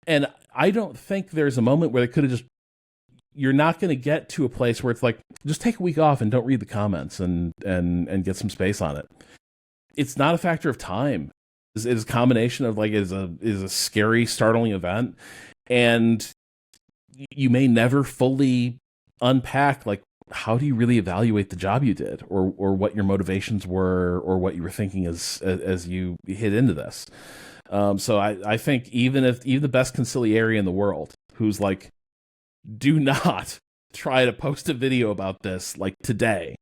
A: And I don't think there's a moment where they could have just, you're not going to get to a place where it's like, just take a week off and don't read the comments and get some space on it. It's not a factor of time. It is a combination of like, is a scary, startling event, and you may never fully unpack like, how do you really evaluate the job you did, or what your motivations were, or what you were thinking as you hit into this. So I think even the best conciliary in the world, who's like, do not try to post a video about this like today,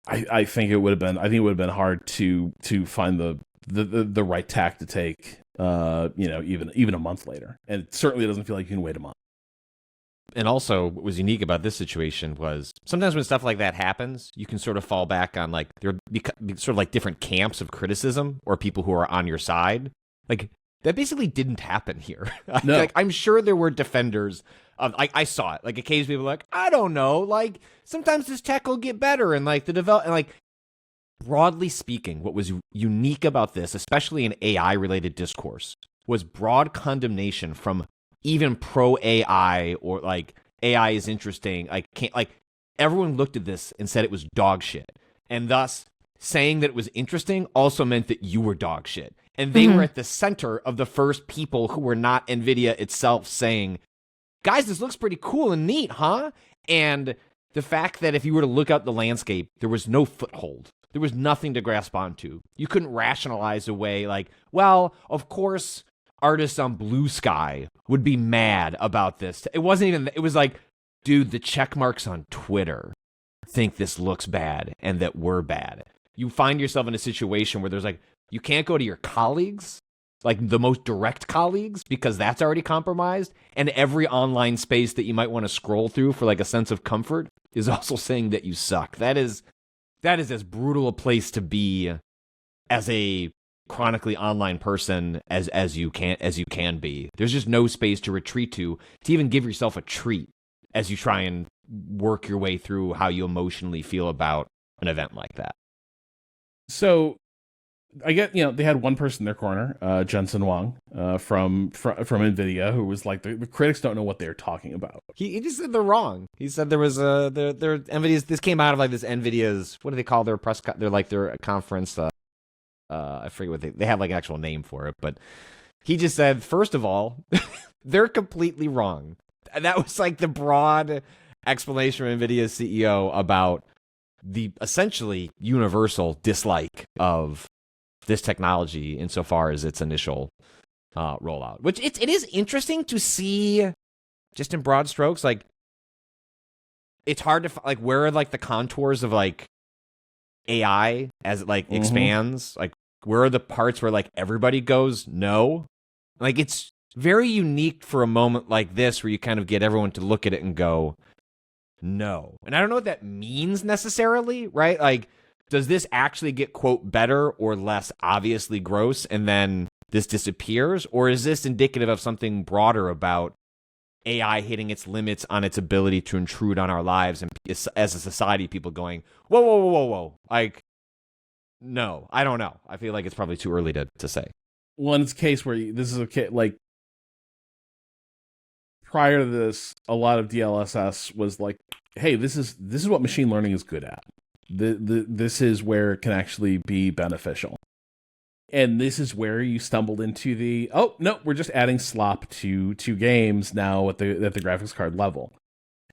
A: I think it would have been hard to find the right tack to take, even a month later. And it certainly doesn't feel like you can wait a month.
B: And also, what was unique about this situation was sometimes when stuff like that happens, you can sort of fall back on like there sort of like different camps of criticism or people who are on your side. Like, that basically didn't happen here.
A: No.
B: Like, I'm sure there were defenders of, like, I saw it. Like, occasionally people were like, I don't know, like, sometimes this tech will get better, and like and like, broadly speaking, what was unique about this, especially in AI related discourse, was broad condemnation from even pro AI, or like AI is interesting. Everyone looked at this and said it was dog shit, and thus saying that it was interesting also meant that you were dog shit. And they were at the center of the first people who were not Nvidia itself saying, guys, this looks pretty cool and neat, huh? And the fact that if you were to look out the landscape, there was no foothold. There was nothing to grasp onto. You couldn't rationalize away like, well, of course artists on Blue Sky would be mad about this. It wasn't even, it was like, dude, the check marks on Twitter think this looks bad and that we're bad. You find yourself in a situation where there's like, you can't go to your colleagues, like the most direct colleagues, because that's already compromised. And every online space that you might want to scroll through for like a sense of comfort is also saying that you suck. That is as brutal a place to be as a chronically online person as you can be. There's just no space to retreat to even give yourself a treat as you try and work your way through how you emotionally feel about an event like that.
A: So I get, they had one person in their corner, Jensen Huang, from Nvidia, who was like, the critics don't know what they're talking about.
B: He just said they're wrong. He said there was their Nvidia's. This came out of like this Nvidia's. What do they call their press? Their conference. I forget what they have like an actual name for it, but he just said, first of all, they're completely wrong. And that was like the broad explanation from Nvidia's CEO about the essentially universal dislike of this technology insofar as its initial rollout. Which it is interesting to see, just in broad strokes, like it's hard to like where are like the contours of like AI as it like expands, like where are the parts where like everybody goes no, like it's very unique for a moment like this where you kind of get everyone to look at it and go no. And I don't know what that means necessarily, right? Like, does this actually get, quote, better or less obviously gross and then this disappears? Or is this indicative of something broader about AI hitting its limits on its ability to intrude on our lives, and as a society, people going, whoa, whoa, whoa, whoa, whoa. Like, no, I don't know. I feel like it's probably too early to say.
A: Well, in this case where this is okay, like, prior to this, a lot of DLSS was like, hey, this is what machine learning is good at. This is where it can actually be beneficial. And this is where you stumbled into the, oh, no, we're just adding slop to games now at the graphics card level.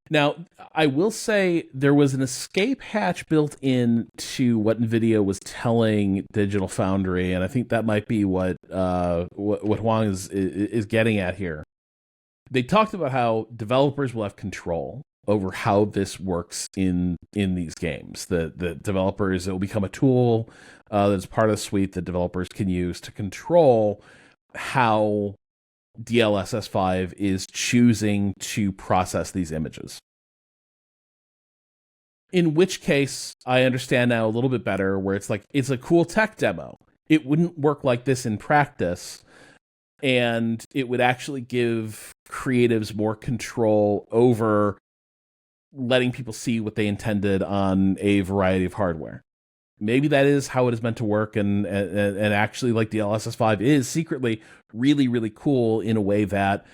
A: Now, I will say there was an escape hatch built into what Nvidia was telling Digital Foundry, and I think that might be what Huang is getting at here. They talked about how developers will have control over how this works in these games. The developers, it will become a tool that's part of the suite that developers can use to control how DLSS 5 is choosing to process these images. In which case, I understand now a little bit better, where it's like, it's a cool tech demo. It wouldn't work like this in practice, and it would actually give creatives more control over letting people see what they intended on a variety of hardware. Maybe that is how it is meant to work, and actually, like, DLSS 5 is secretly really, really cool in a way that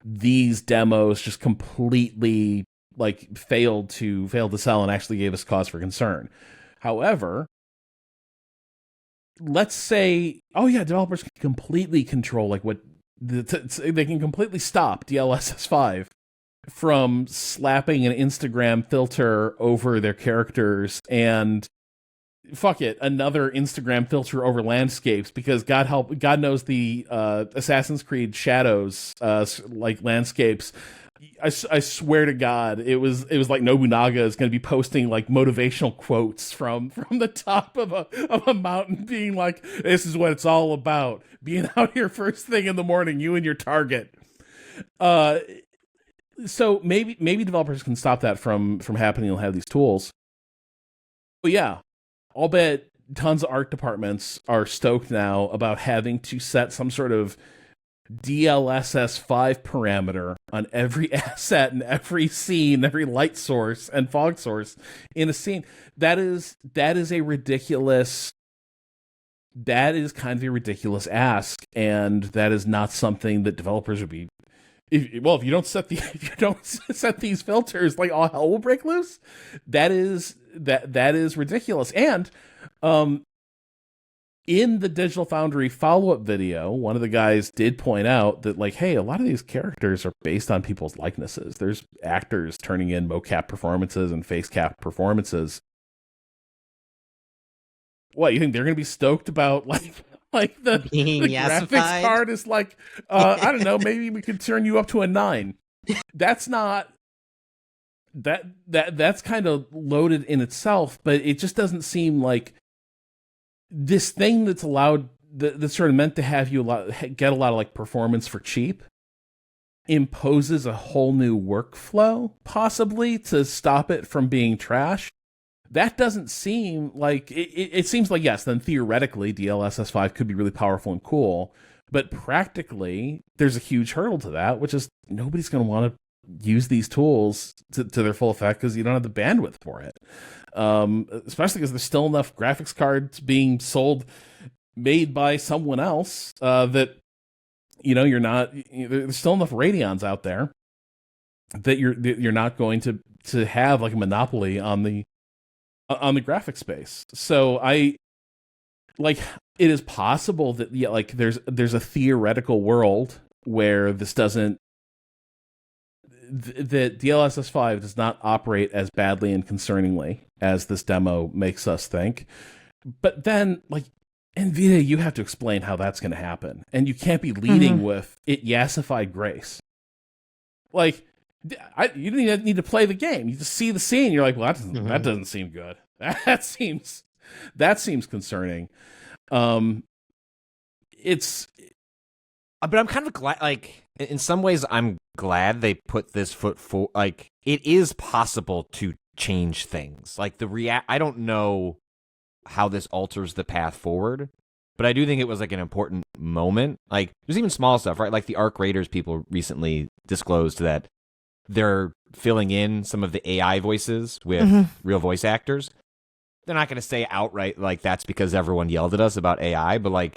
A: these demos just completely like failed to sell and actually gave us cause for concern. However, let's say, oh yeah, developers can completely control like what they can completely stop DLSS 5 from slapping an Instagram filter over their characters, and fuck it, another Instagram filter over landscapes, because God knows the Assassin's Creed Shadows like landscapes. I swear to God, it was like Nobunaga is going to be posting like motivational quotes from the top of a mountain, being like, "This is what it's all about: being out here first thing in the morning, you and your target." So maybe developers can stop that from happening and have these tools. But yeah, I'll bet tons of art departments are stoked now about having to set some sort of DLSS 5 parameter on every asset and every scene, every light source and fog source in a scene. That is a ridiculous. That is kind of a ridiculous ask, and that is not something that developers would be. If you don't set these filters, like, all hell will break loose. That is ridiculous. And in the Digital Foundry follow-up video, one of the guys did point out that, like, hey, a lot of these characters are based on people's likenesses. There's actors turning in mocap performances and face cap performances. What, you think they're going to be stoked about, like the graphics card is like, I don't know, maybe we could turn you up to a 9. That's not that's kind of loaded in itself, but it just doesn't seem like this thing that's allowed, that's sort of meant to have you get a lot of like performance for cheap, imposes a whole new workflow possibly to stop it from being trash. That doesn't seem like it seems like, yes, then theoretically DLSS 5 could be really powerful and cool, but practically there's a huge hurdle to that, which is nobody's going to want to use these tools to their full effect because you don't have the bandwidth for it. Especially because there's still enough graphics cards being sold, made by someone else, that, you know, there's still enough Radeons out there that you're not going to have like a monopoly on the graphic space. So it is possible that, yeah, like there's a theoretical world where this doesn't, that DLSS 5 does not operate as badly and concerningly as this demo makes us think. But then, like, NVIDIA, you have to explain how that's going to happen. And you can't be leading with it yasified grace. Like, you didn't even need to play the game. You just see the scene. You're like, well, that doesn't seem good. That seems concerning. It's...
B: But I'm kind of glad, like, in some ways, I'm glad they put this foot forward. Like, it is possible to change things. Like, I don't know how this alters the path forward, but I do think it was like an important moment. Like, there's even small stuff, right? Like the Arc Raiders people recently disclosed that they're filling in some of the AI voices with real voice actors. They're not going to say outright like that's because everyone yelled at us about AI, but like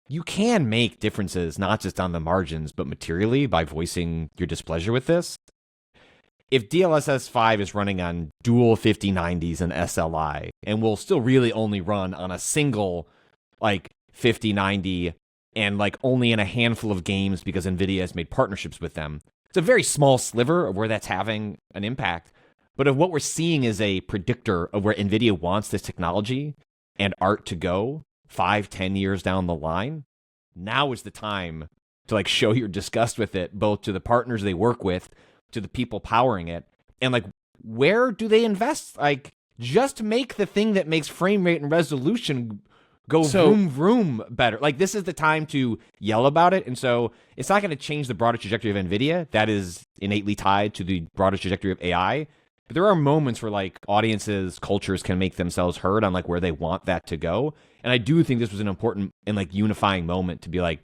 B: you can make differences not just on the margins, but materially by voicing your displeasure with this. If DLSS 5 is running on dual 5090s and SLI, and will still really only run on a single, like, 5090, and, like, only in a handful of games because NVIDIA has made partnerships with them, it's a very small sliver of where that's having an impact. But if what we're seeing is a predictor of where NVIDIA wants this technology and art to go 5-10 years down the line, now is the time to, like, show your disgust with it, both to the partners they work with, to the people powering it, and like where do they invest? Like, just make the thing that makes frame rate and resolution go vroom vroom better. Like, this is the time to yell about it. And so it's not going to change the broader trajectory of NVIDIA. That is innately tied to the broader trajectory of AI. But there are moments where like audiences, cultures can make themselves heard on like where they want that to go. And I do think this was an important and like unifying moment to be like,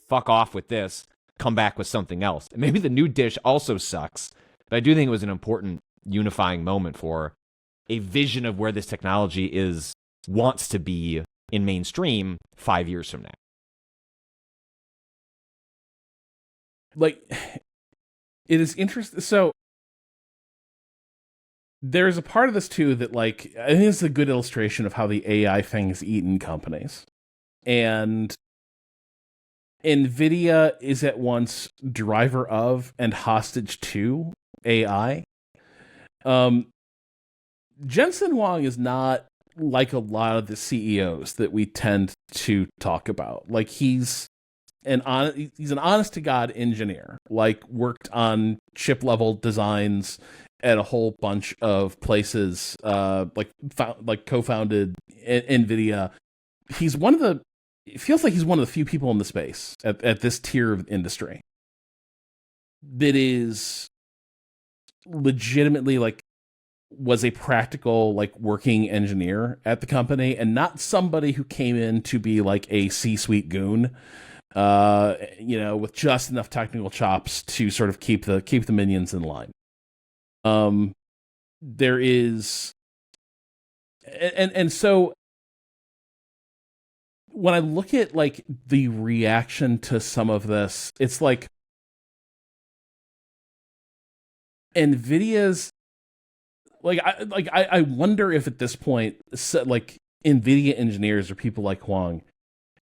B: fuck off with this. Come back with something else. And maybe the new dish also sucks, but I do think it was an important unifying moment for a vision of where this technology wants to be in mainstream 5 years from now.
A: Like, it is interesting. So there's a part of this too that, like, I think it's a good illustration of how the AI thing has eaten companies. And Nvidia is at once driver of and hostage to AI. Jensen Huang is not like a lot of the CEOs that we tend to talk about. Like, he's an honest to God engineer. Like, worked on chip level designs at a whole bunch of places. Like co-founded Nvidia. It feels like he's one of the few people in the space at this tier of industry that is legitimately like was a practical like working engineer at the company and not somebody who came in to be like a C-suite goon, with just enough technical chops to sort of keep the minions in line. There is, and so when I look at like the reaction to some of this, it's like NVIDIA's I wonder if at this point, like NVIDIA engineers or people like Huang,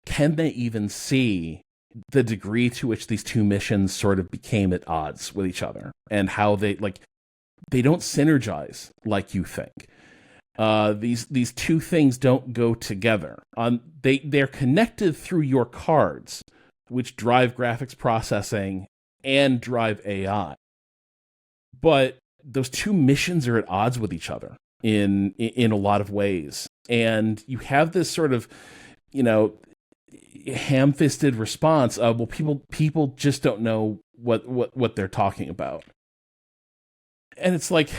A: can they even see the degree to which these two missions sort of became at odds with each other and how they don't synergize like you think. These two things don't go together. They're connected through your cards, which drive graphics processing and drive AI. But those two missions are at odds with each other in a lot of ways, and you have this sort of, ham-fisted response of, well, people just don't know what they're talking about, and it's like,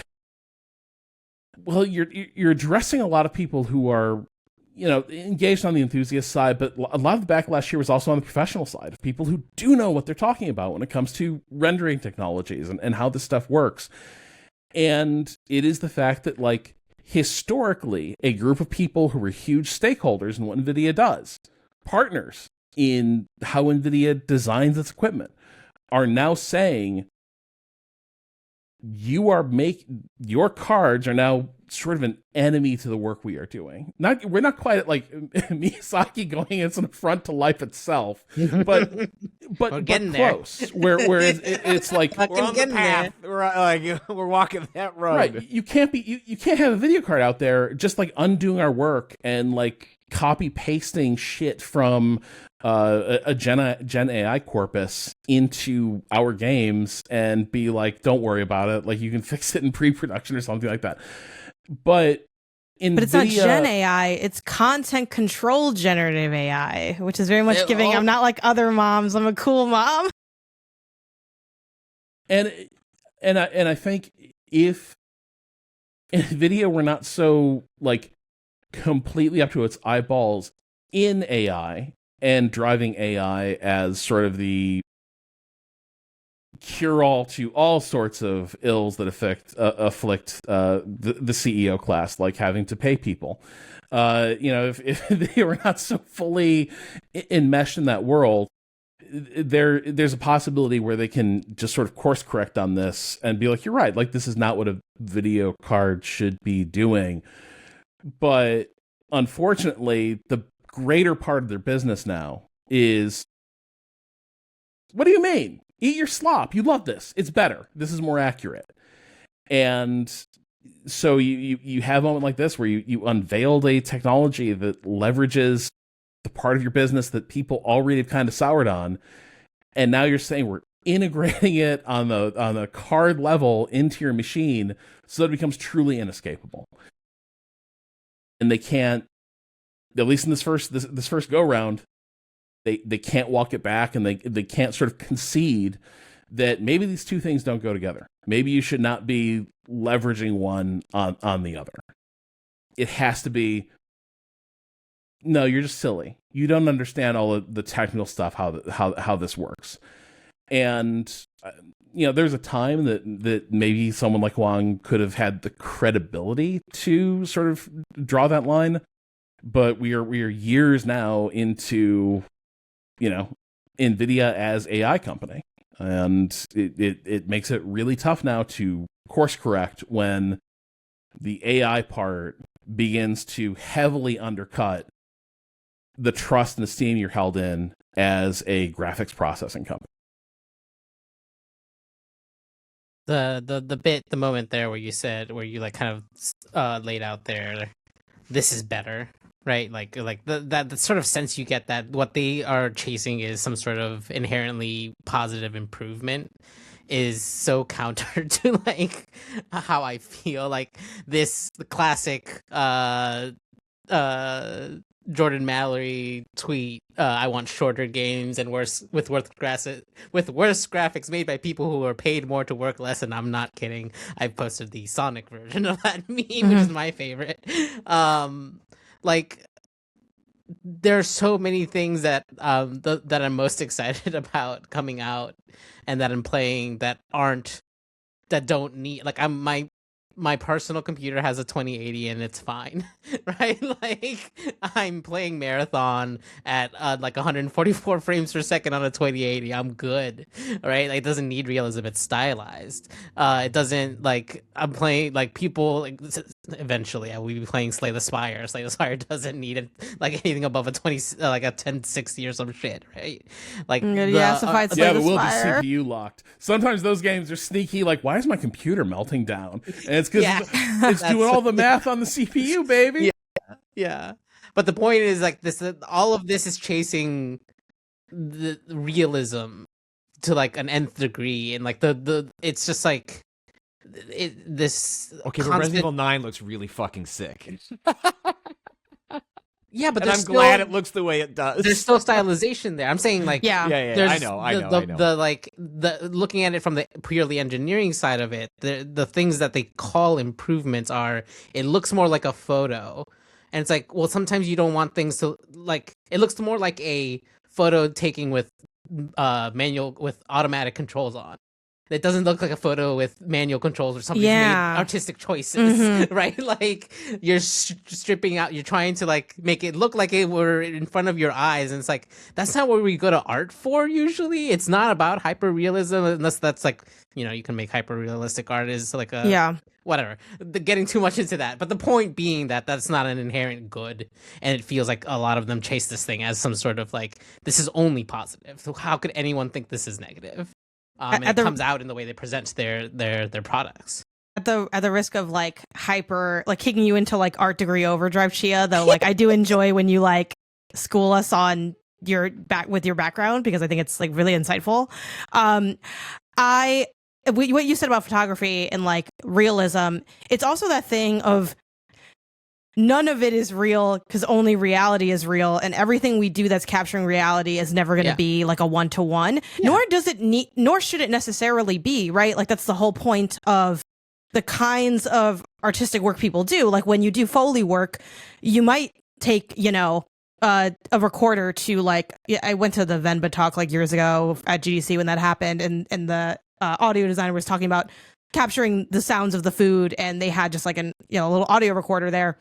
A: well, you're addressing a lot of people who are, engaged on the enthusiast side, but a lot of the backlash here was also on the professional side of people who do know what they're talking about when it comes to rendering technologies and how this stuff works. And it is the fact that, like, historically, a group of people who were huge stakeholders in what NVIDIA does, partners in how NVIDIA designs its equipment, are now saying, your cards are now sort of an enemy to the work we are doing. We're not quite at like Miyazaki going it's an affront to life itself, but close. Where it's like
B: we're on the path. We're walking that road.
A: Right. You can't have a video card out there just like undoing our work and like copy pasting shit from a Gen AI corpus into our games and be like, don't worry about it. Like, you can fix it in pre-production or something like that. But
D: it's not Gen AI, it's content control generative AI, which is very much giving, I'm not like other moms, I'm a cool mom.
A: And I think if Nvidia were not so like completely up to its eyeballs in AI and driving AI as sort of the cure-all to all sorts of ills that afflict the CEO class, like having to pay people. If they were not so fully enmeshed in that world, there's a possibility where they can just sort of course correct on this and be like, you're right, like, this is not what a video card should be doing. But unfortunately, the greater part of their business now is, what do you mean? Eat your slop. You love this. It's better. This is more accurate. And so you have a moment like this where you unveiled a technology that leverages the part of your business that people already have kind of soured on, and now you're saying we're integrating it on the card level into your machine so that it becomes truly inescapable. And they can't, at least in this first go round, they can't walk it back, and they can't sort of concede that maybe these two things don't go together. Maybe you should not be leveraging one on the other. It has to be, no, you're just silly. You don't understand all of the technical stuff, how this works. And there's a time that maybe someone like Wang could have had the credibility to sort of draw that line, but we are years now into Nvidia as AI company, and it makes it really tough now to course correct when the AI part begins to heavily undercut the trust and esteem you're held in as a graphics processing company.
C: The moment there where you like kind of laid out there, this is better, right? Like that sort of sense you get that what they are chasing is some sort of inherently positive improvement is so counter to like how I feel. Like the classic Jordan Mallory tweet, I want shorter games and worse graphics made by people who are paid more to work less, and I'm not kidding. I posted the Sonic version of that meme, which is my favorite. Like, there are so many things that that I'm most excited about coming out and that I'm playing that don't need, like, my personal computer has a 2080 and it's fine, right? Like, I'm playing Marathon at like 144 frames per second on a 2080. I'm good, right? Like, it doesn't need realism. It's stylized. It doesn't, like, I'm playing, like, people, like, eventually I will be playing Slay the Spire. Slay the Spire doesn't need it, like, anything above a 1060 or some shit, right? Like,
D: but we'll be
A: CPU locked. Sometimes those games are sneaky, like, why is my computer melting down? And it's because it's doing all the math on the CPU, baby.
C: Yeah. But the point is, like, all of this is chasing the realism to like an nth degree, and like the it's just like this.
B: Okay, but Resident Evil 9 looks really fucking sick.
C: Yeah, but
B: I'm glad it looks the way it does.
C: There's still stylization there. I'm saying, like,
B: yeah. I know.
C: The looking at it from the purely engineering side of it, the things that they call improvements are, it looks more like a photo, and it's like, well, sometimes you don't want things to, like, it looks more like a photo taking with automatic controls on. It doesn't look like a photo with manual controls or something. Made artistic choices, right? Like, you're stripping out, you're trying to, like, make it look like it were in front of your eyes, and it's like, that's not what we go to art for usually. It's not about hyper realism, unless that's like, you can make hyper realistic art is like whatever. Getting too much into that, but the point being that that's not an inherent good, and it feels like a lot of them chase this thing as some sort of, like, this is only positive. So how could anyone think this is negative? And it comes out in the way they present their products.
D: at the risk of like hyper like kicking you into like art degree overdrive, Chia, though, like I do enjoy when you like school us on your background, because I think it's like really insightful. What you said about photography and like realism, it's also that thing of none of it is real because only reality is real, and everything we do that's capturing reality is never going to be like a one-to-one. Nor should it necessarily be, right? Like that's the whole point of the kinds of artistic work people do. Like when you do Foley work, you might take, a recorder to like, I went to the Venba talk like years ago at GDC when that happened, and the audio designer was talking about capturing the sounds of the food, and they had just like a little audio recorder there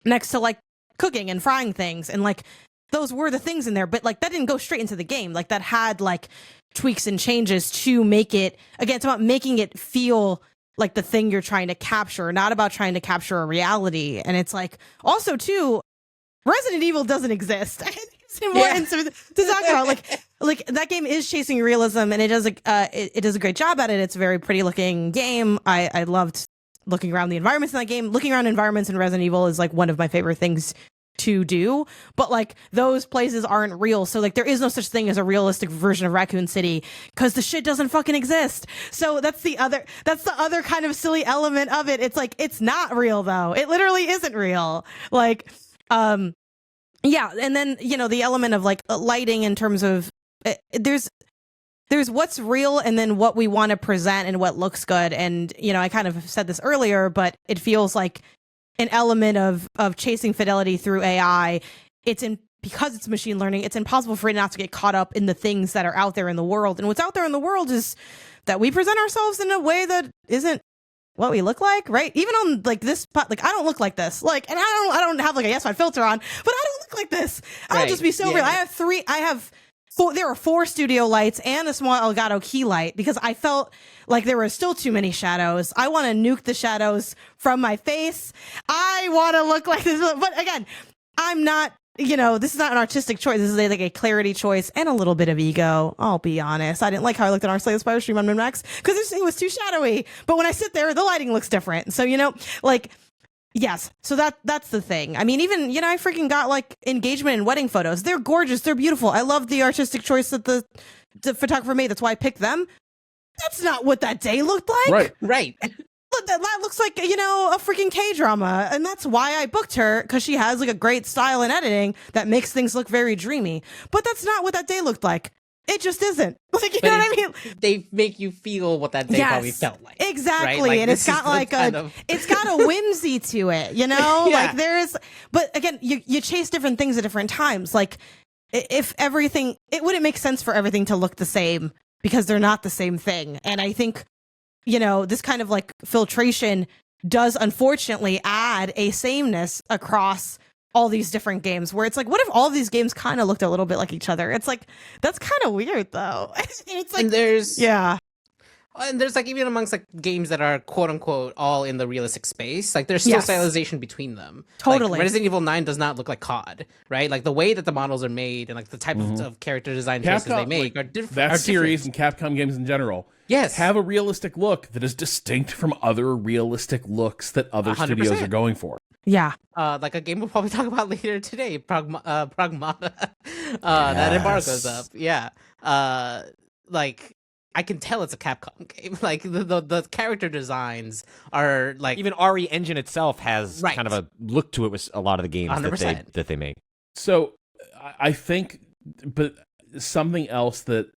D: next to like cooking and frying things, and like those were the things in there, but like that didn't go straight into the game. Like that had like tweaks and changes to make it, again, it's about making it feel like the thing you're trying to capture, not about trying to capture a reality. And it's like also too, Resident Evil doesn't exist. It's important to talk about. Like that game is chasing realism, and it does a great job at it. It's a very pretty looking game. I loved looking around the environments in that game. Looking around environments in Resident Evil is like one of my favorite things to do, but like those places aren't real, so like there is no such thing as a realistic version of Raccoon City because the shit doesn't fucking exist. So that's the other kind of silly element of it. It's like it's not real though. It literally isn't real. Like yeah, and then the element of like lighting in terms of there's what's real and then what we want to present and what looks good. And I kind of said this earlier, but it feels like an element of chasing fidelity through AI. Because it's machine learning, it's impossible for it not to get caught up in the things that are out there in the world. And what's out there in the world is that we present ourselves in a way that isn't what we look like, right? Even on like this, like I don't look like this, like, and I don't have like a yesified filter on, but I don't look like this. I'll just be so real. There were 4 studio lights and a small Elgato key light because I felt like there were still too many shadows. I want to nuke the shadows from my face. I want to look like this. But again, I'm not, this is not an artistic choice. This is like a clarity choice and a little bit of ego. I'll be honest. I didn't like how I looked at our Slay the Spire stream on Min-Max because it was too shadowy. But when I sit there, the lighting looks different. So, yes. So that's the thing. I mean, even, I freaking got like engagement and wedding photos. They're gorgeous. They're beautiful. I love the artistic choice that the photographer made. That's why I picked them. That's not what that day looked like.
C: Right.
D: That looks like, a freaking K-drama. And that's why I booked her, because she has like a great style in editing that makes things look very dreamy. But that's not what that day looked like. It just isn't. Like, you know what I mean?
C: They make you feel what that day probably felt like.
D: Exactly.
C: Right? Like,
D: and it's got like it's got a whimsy to it, Like but again, you chase different things at different times. Like if everything, it wouldn't make sense for everything to look the same because they're not the same thing. And I think, this kind of like filtration does unfortunately add a sameness across all these different games where it's like, what if all of these games kind of looked a little bit like each other? It's like, that's kind of weird though. It's like,
C: and there's like, even amongst like games that are quote unquote all in the realistic space, like there's still stylization between them.
D: Totally.
C: Like, Resident Evil 9 does not look like COD, right? Like the way that the models are made and like the type of character design choices they make are different.
A: That series and Capcom games in general.
C: Yes.
A: Have a realistic look that is distinct from other realistic looks that other 100%. Studios are going for.
D: Yeah.
C: Like a game we'll probably talk about later today, Pragmata. That embargo's up. Yeah. Like I can tell it's a Capcom game. Like the character designs are like,
B: even RE Engine itself has kind of a look to it with a lot of the games that they make. So
A: I think, but something else that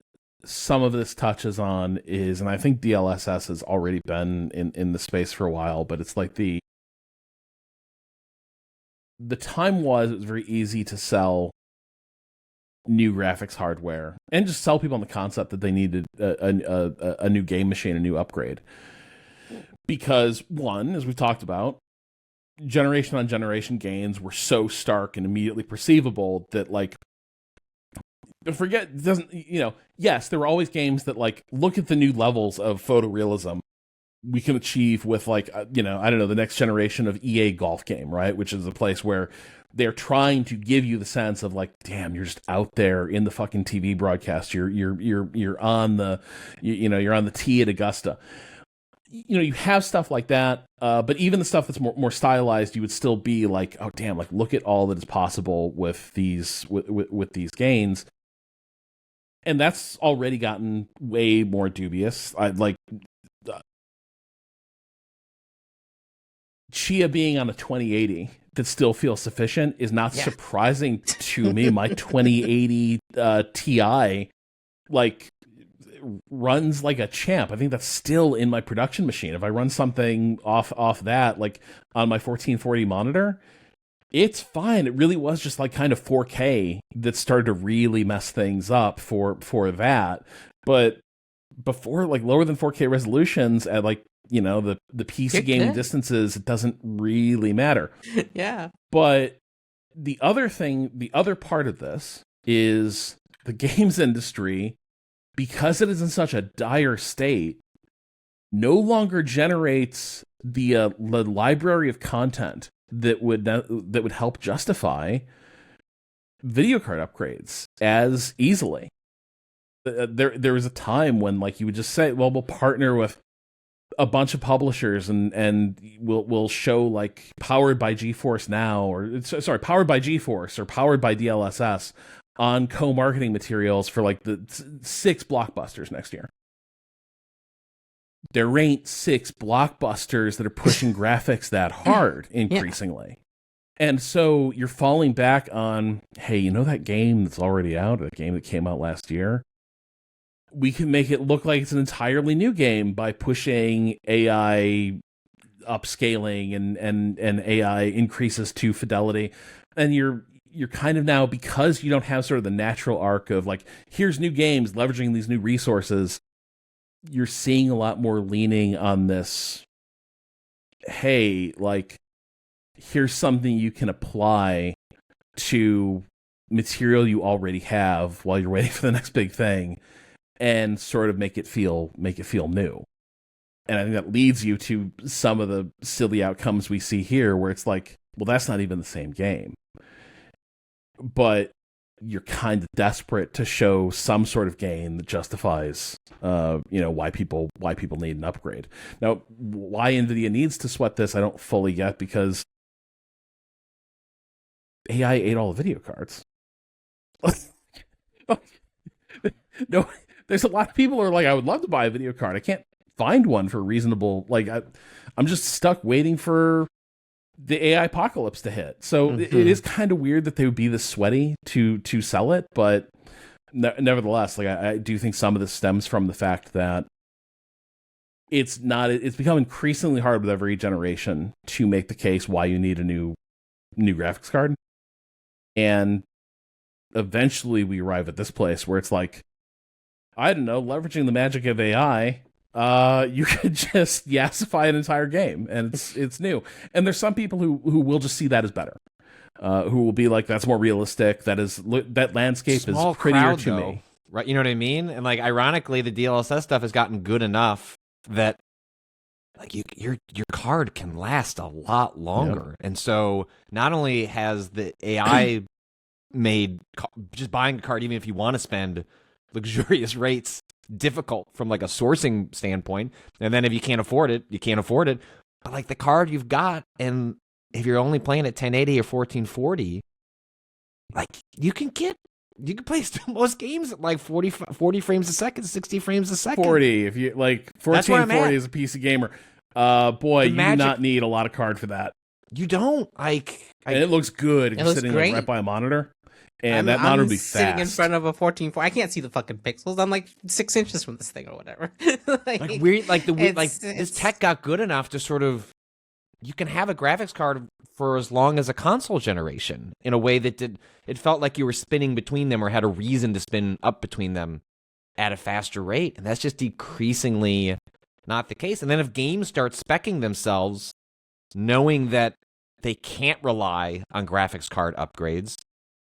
A: some of this touches on is, and I think DLSS has already been in the space for a while, but it's like the time was, it was very easy to sell new graphics hardware and just sell people on the concept that they needed a new game machine, a new upgrade. Because one, as we've talked about, generation on generation gains were so stark and immediately perceivable that like, yes, there were always games that like look at the new levels of photorealism we can achieve with like, I don't know, the next generation of EA golf game, right? Which is a place where they're trying to give you the sense of like, damn, you're just out there in the fucking TV broadcast. You're on the, you're on the tee at Augusta. you have stuff like that, but even the stuff that's more stylized, you would still be like, oh damn, like look at all that is possible with these with these gains. And that's already gotten way more dubious. I like Chia being on a 2080 that still feels sufficient is not surprising to me. My 2080 Ti like runs like a champ. I think that's still in my production machine. If I run something off that, like on my 1440 monitor, it's fine. It really was just like kind of 4K that started to really mess things up for that. But before, like lower than 4K resolutions at like, the PC gaming distances, it doesn't really matter.
C: Yeah.
A: But the other part of this is the games industry, because it is in such a dire state, no longer generates the library of content that would help justify video card upgrades as easily. There was a time when like you would just say, well, we'll partner with a bunch of publishers and we'll show like powered by GeForce Now, or sorry, powered by GeForce or powered by DLSS on co-marketing materials for like the 6 blockbusters next year. There ain't 6 blockbusters that are pushing graphics that hard increasingly. Yeah. And so you're falling back on, hey, that game that's already out, that game that came out last year? We can make it look like it's an entirely new game by pushing AI upscaling and AI increases to fidelity. And you're kind of now, because you don't have sort of the natural arc of like, here's new games leveraging these new resources, you're seeing a lot more leaning on this, hey, like, here's something you can apply to material you already have while you're waiting for the next big thing, and sort of make it feel new. And I think that leads you to some of the silly outcomes we see here, where it's like, well, that's not even the same game. But you're kind of desperate to show some sort of gain that justifies, why people need an upgrade. Now, why Nvidia needs to sweat this, I don't fully get, because AI ate all the video cards. No, there's a lot of people who are like, I would love to buy a video card. I can't find one for reasonable. Like, I'm just stuck waiting for the AI apocalypse to hit. So it is kind of weird that they would be this sweaty to sell it, but nevertheless, like I do think some of this stems from the fact that it's become increasingly hard with every generation to make the case why you need a new graphics card. And eventually we arrive at this place where it's like, I don't know, leveraging the magic of AI, you could just yasify an entire game, and it's new. And there's some people who will just see that as better, who will be like, that's more realistic. That landscape
B: Small
A: is prettier
B: crowd,
A: to
B: though,
A: me.
B: right? You know what I mean? And like, ironically, the DLSS stuff has gotten good enough that like your card can last a lot longer. Yep. And so not only has the AI made just buying a card, even if you want to spend luxurious rates, difficult from like a sourcing standpoint, and then if you can't afford it, you can't afford it. But like the card you've got, and if you're only playing at 1080 or 1440, like you can play most games at like 40 frames a second, 60 frames a second.
A: 40 if you like 1440 as a PC gamer. Boy, you do not need a lot of card for that.
B: You don't. And
A: it looks good if you're sitting like right by a monitor. And that monitor will be fast. I'm
C: sitting in front of a 1440. I can't see the fucking pixels. I'm like 6 inches from this thing or whatever.
B: This tech got good enough to sort of, you can have a graphics card for as long as a console generation in a way that it felt like you were spinning between them or had a reason to spin up between them at a faster rate. And that's just decreasingly not the case. And then if games start speccing themselves, knowing that they can't rely on graphics card upgrades,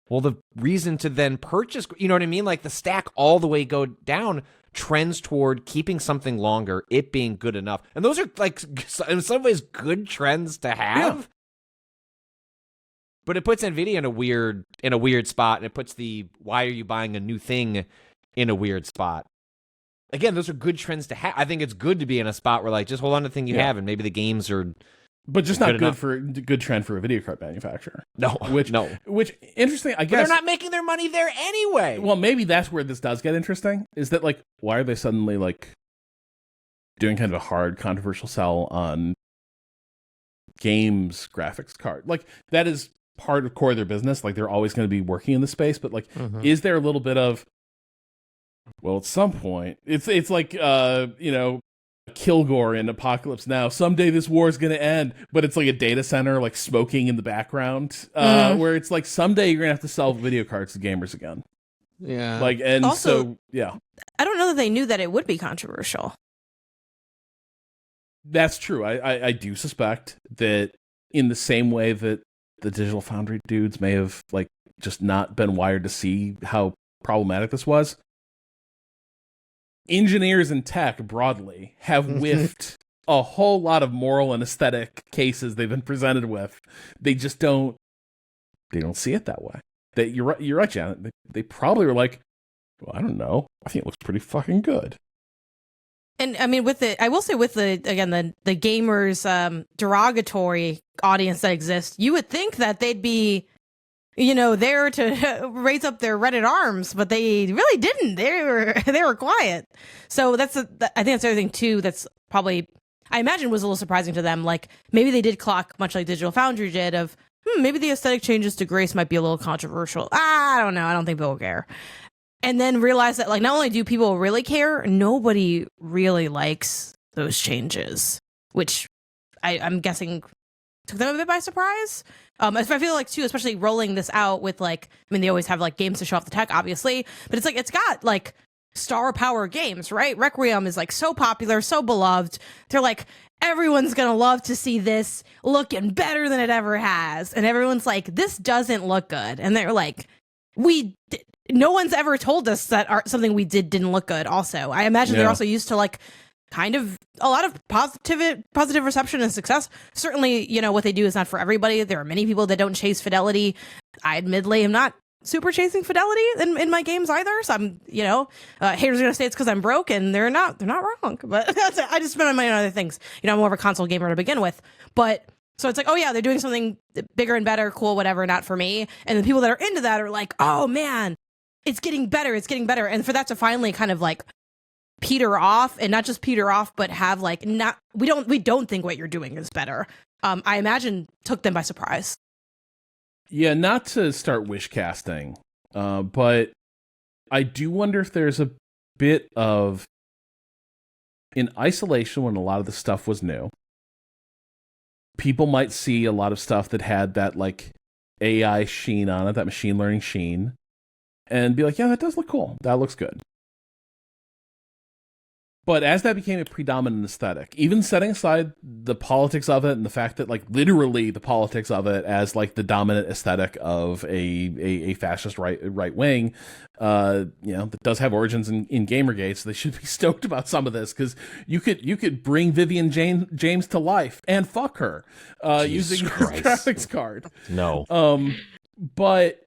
B: well, the reason to then purchase, you know what I mean? Like the stack all the way go down trends toward keeping something longer, it being good enough. And those are like, in some ways, good trends to have. Yeah. But it puts Nvidia in a weird spot, and it puts the why are you buying a new thing in a weird spot. again, those are good trends to have. I think it's good to be in a spot where like just hold on to the thing you have, and maybe the games are.
A: But just not good trend for a video card manufacturer.
B: No,
A: which interesting. I guess
B: they're not making their money there anyway.
A: Well, maybe that's where this does get interesting. Is that like why are they suddenly like doing kind of a hard controversial sell on games graphics card? Like that is part of core of their business. Like they're always going to be working in the space. But like, is there a little bit of well, at some point, it's like Kilgore in Apocalypse Now. Someday this war is going to end, but it's like a data center like smoking in the background, where it's like someday you're going to have to sell video cards to gamers again.
C: Yeah.
A: Like, and
D: also,
A: so, yeah.
D: I don't know that they knew that it would be controversial.
A: That's true. I do suspect that in the same way that the Digital Foundry dudes may have like just not been wired to see how problematic this was, engineers and tech broadly have whiffed a whole lot of moral and aesthetic cases they've been presented with. They just don't see it that way. That you're right, Janet. They probably were like, well, I don't know. I think it looks pretty fucking good.
D: And I mean, I will say with the gamers derogatory audience that exists, you would think that they'd be there to raise up their Reddit arms, but they really didn't. They were quiet. So I think that's the other thing too. That's probably, I imagine, was a little surprising to them. Like maybe they did clock, much like Digital Foundry did, of maybe the aesthetic changes to Grace might be a little controversial. I don't know. I don't think people care. And then realize that like not only do people really care, nobody really likes those changes, which I'm guessing took them a bit by surprise. I feel like too, especially rolling this out with like, I mean, they always have like games to show off the tech, obviously, but it's like it's got like star power games, right? Requiem is like so popular, so beloved. They're like, everyone's gonna love to see this looking better than it ever has, and everyone's like, this doesn't look good, and they're like, no one's ever told us that something we didn't look good. Also, I imagine they're also used to like kind of a lot of positive reception and success. Certainly, what they do is not for everybody. There are many people that don't chase fidelity. I admittedly am not super chasing fidelity in my games either. So I'm, haters are gonna say it's because I'm broke, and they're not wrong. But I just spend my money on other things. I'm more of a console gamer to begin with. But so it's like, oh yeah, they're doing something bigger and better, cool, whatever, not for me. And the people that are into that are like, oh man, it's getting better. And for that to finally kind of like peter off, and not just peter off, but have like we don't think what you're doing is better. I imagine took them by surprise.
A: Yeah, not to start wish casting, but I do wonder if there's a bit of in isolation when a lot of the stuff was new. People might see a lot of stuff that had that like AI sheen on it, that machine learning sheen, and be like, yeah, that does look cool. That looks good. But as that became a predominant aesthetic, even setting aside the politics of it and the fact that like literally the politics of it as like the dominant aesthetic of a fascist right wing, that does have origins in Gamergate, so they should be stoked about some of this, because you could bring Vivian James to life and fuck her using this graphics card.
B: No.
A: But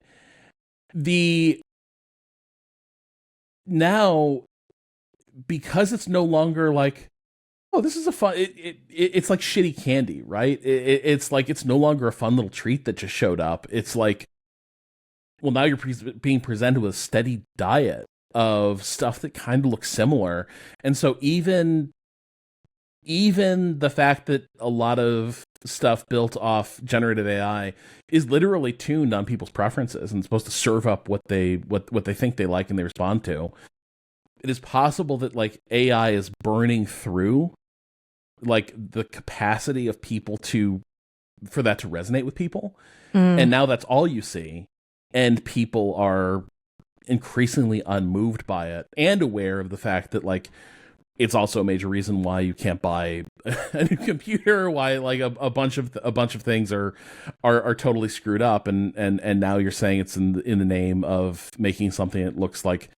A: now, because it's no longer like, oh, this is a fun, it's like shitty candy, right? It's like, it's no longer a fun little treat that just showed up. It's like, well, now you're being presented with a steady diet of stuff that kind of looks similar. And so even the fact that a lot of stuff built off generative AI is literally tuned on people's preferences and supposed to serve up what they think they like and they respond to. It is possible that like AI is burning through like the capacity of people for that to resonate with people. And now that's all you see. And people are increasingly unmoved by it and aware of the fact that like it's also a major reason why you can't buy a new computer, why like a bunch of things are totally screwed up, and now you're saying it's in the name of making something that looks like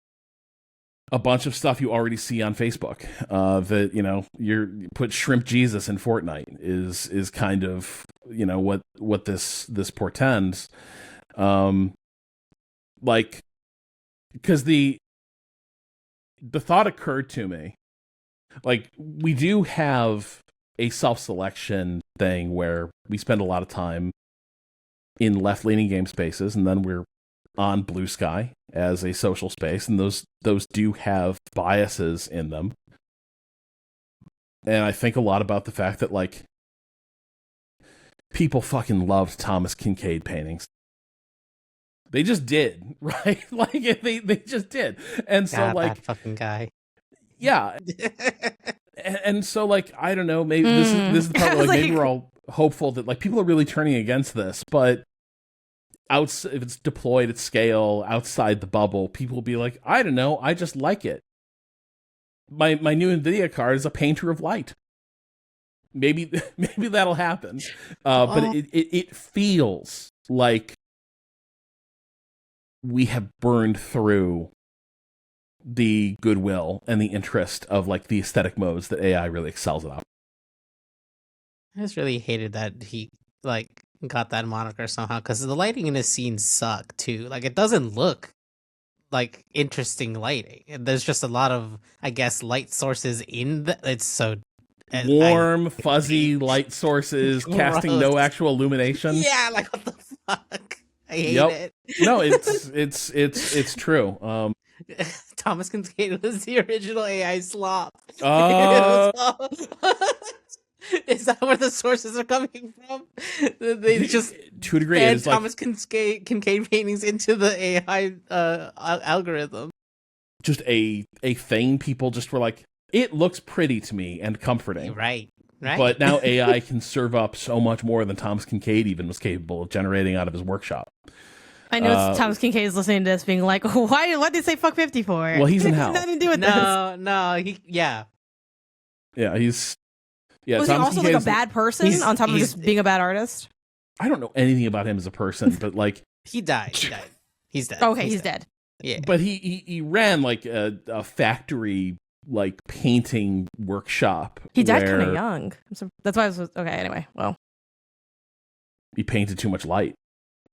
A: a bunch of stuff you already see on Facebook. That you put Shrimp Jesus in Fortnite is kind of what this portends. Like, because the thought occurred to me, like, we do have a self-selection thing where we spend a lot of time in left-leaning game spaces, and then we're on Blue Sky as a social space, and those do have biases in them. And I think a lot about the fact that, like, people fucking loved Thomas Kincaid paintings. They just did, right? Like, they just did. And so,
C: God,
A: like,
C: that fucking guy.
A: yeah. And so, like, I don't know, maybe this is the part where, like, maybe we're all hopeful that, like, people are really turning against this, but if it's deployed at scale outside the bubble, people will be like, I don't know, I just like it. My new Nvidia card is a painter of light. Maybe that'll happen. But it feels like we have burned through the goodwill and the interest of, like, the aesthetic modes that AI really excels at.
C: I just really hated that he, like, got that moniker somehow, because the lighting in his scenes suck too. Like, it doesn't look like interesting lighting, and there's just a lot of, I guess, light sources in it's so
A: warm, fuzzy light sources casting no actual illumination.
C: Yeah, like, what the fuck? I hate it.
A: No, it's true.
C: Thomas Kincaid was the original AI Slop. Is that where the sources are coming from? They just
A: to a degree,
C: fed
A: it's
C: Thomas Kincaid paintings into the AI algorithm.
A: Just a thing people just were like, it looks pretty to me and comforting.
C: Right.
A: But now AI can serve up so much more than Thomas Kincaid even was capable of generating out of his workshop.
D: I know Thomas Kincaid is listening to this being like, what did they say fuck 50 for?
A: Well, he's in hell.
D: Nothing to do with this.
C: No,
A: Yeah, he's... Yeah,
D: was
A: Thomas
D: he also
A: Kincaid
D: like a bad person on top of just being a bad artist?
A: I don't know anything about him as a person, but, like...
C: He died. He's dead.
D: Okay, he's dead.
C: Yeah.
A: But he ran, like, a factory, like, painting workshop.
D: He died kind of young. That's why I was... Okay, anyway, well.
A: He painted too much light.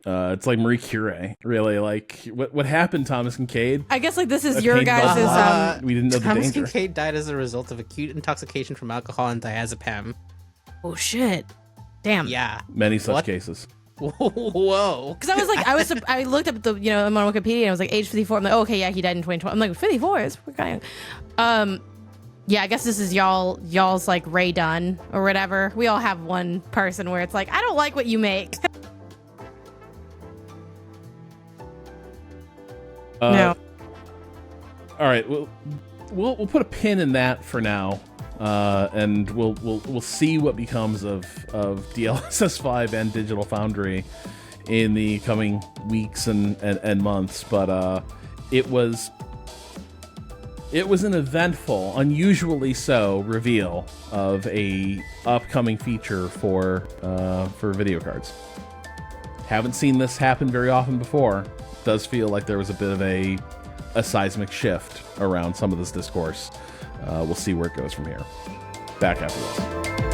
A: It's like Marie Curie, really. Like, what happened, Thomas Kincaid?
D: I guess, like, this is your guys'
A: we didn't know
C: Thomas
A: the danger.
C: Kincaid died as a result of acute intoxication from alcohol and diazepam.
D: Oh shit! Damn.
C: Yeah.
A: Many such cases.
C: Whoa.
D: Because I was like, I looked up the, I'm on Wikipedia and I was like, age 54. I'm like, oh, okay, yeah, he died in 2012. I'm like, 54 is kind of. Yeah, I guess this is y'all's like Ray Dunn or whatever. We all have one person where it's like, I don't like what you make. No.
A: All right. We'll put a pin in that for now, and we'll see what becomes of DLSS 5 and Digital Foundry in the coming weeks and months. But it was an eventful, unusually so, reveal of a upcoming feature for video cards. Haven't seen this happen very often before. Does feel like there was a bit of a seismic shift around some of this discourse. We'll see where it goes from here. Back after this.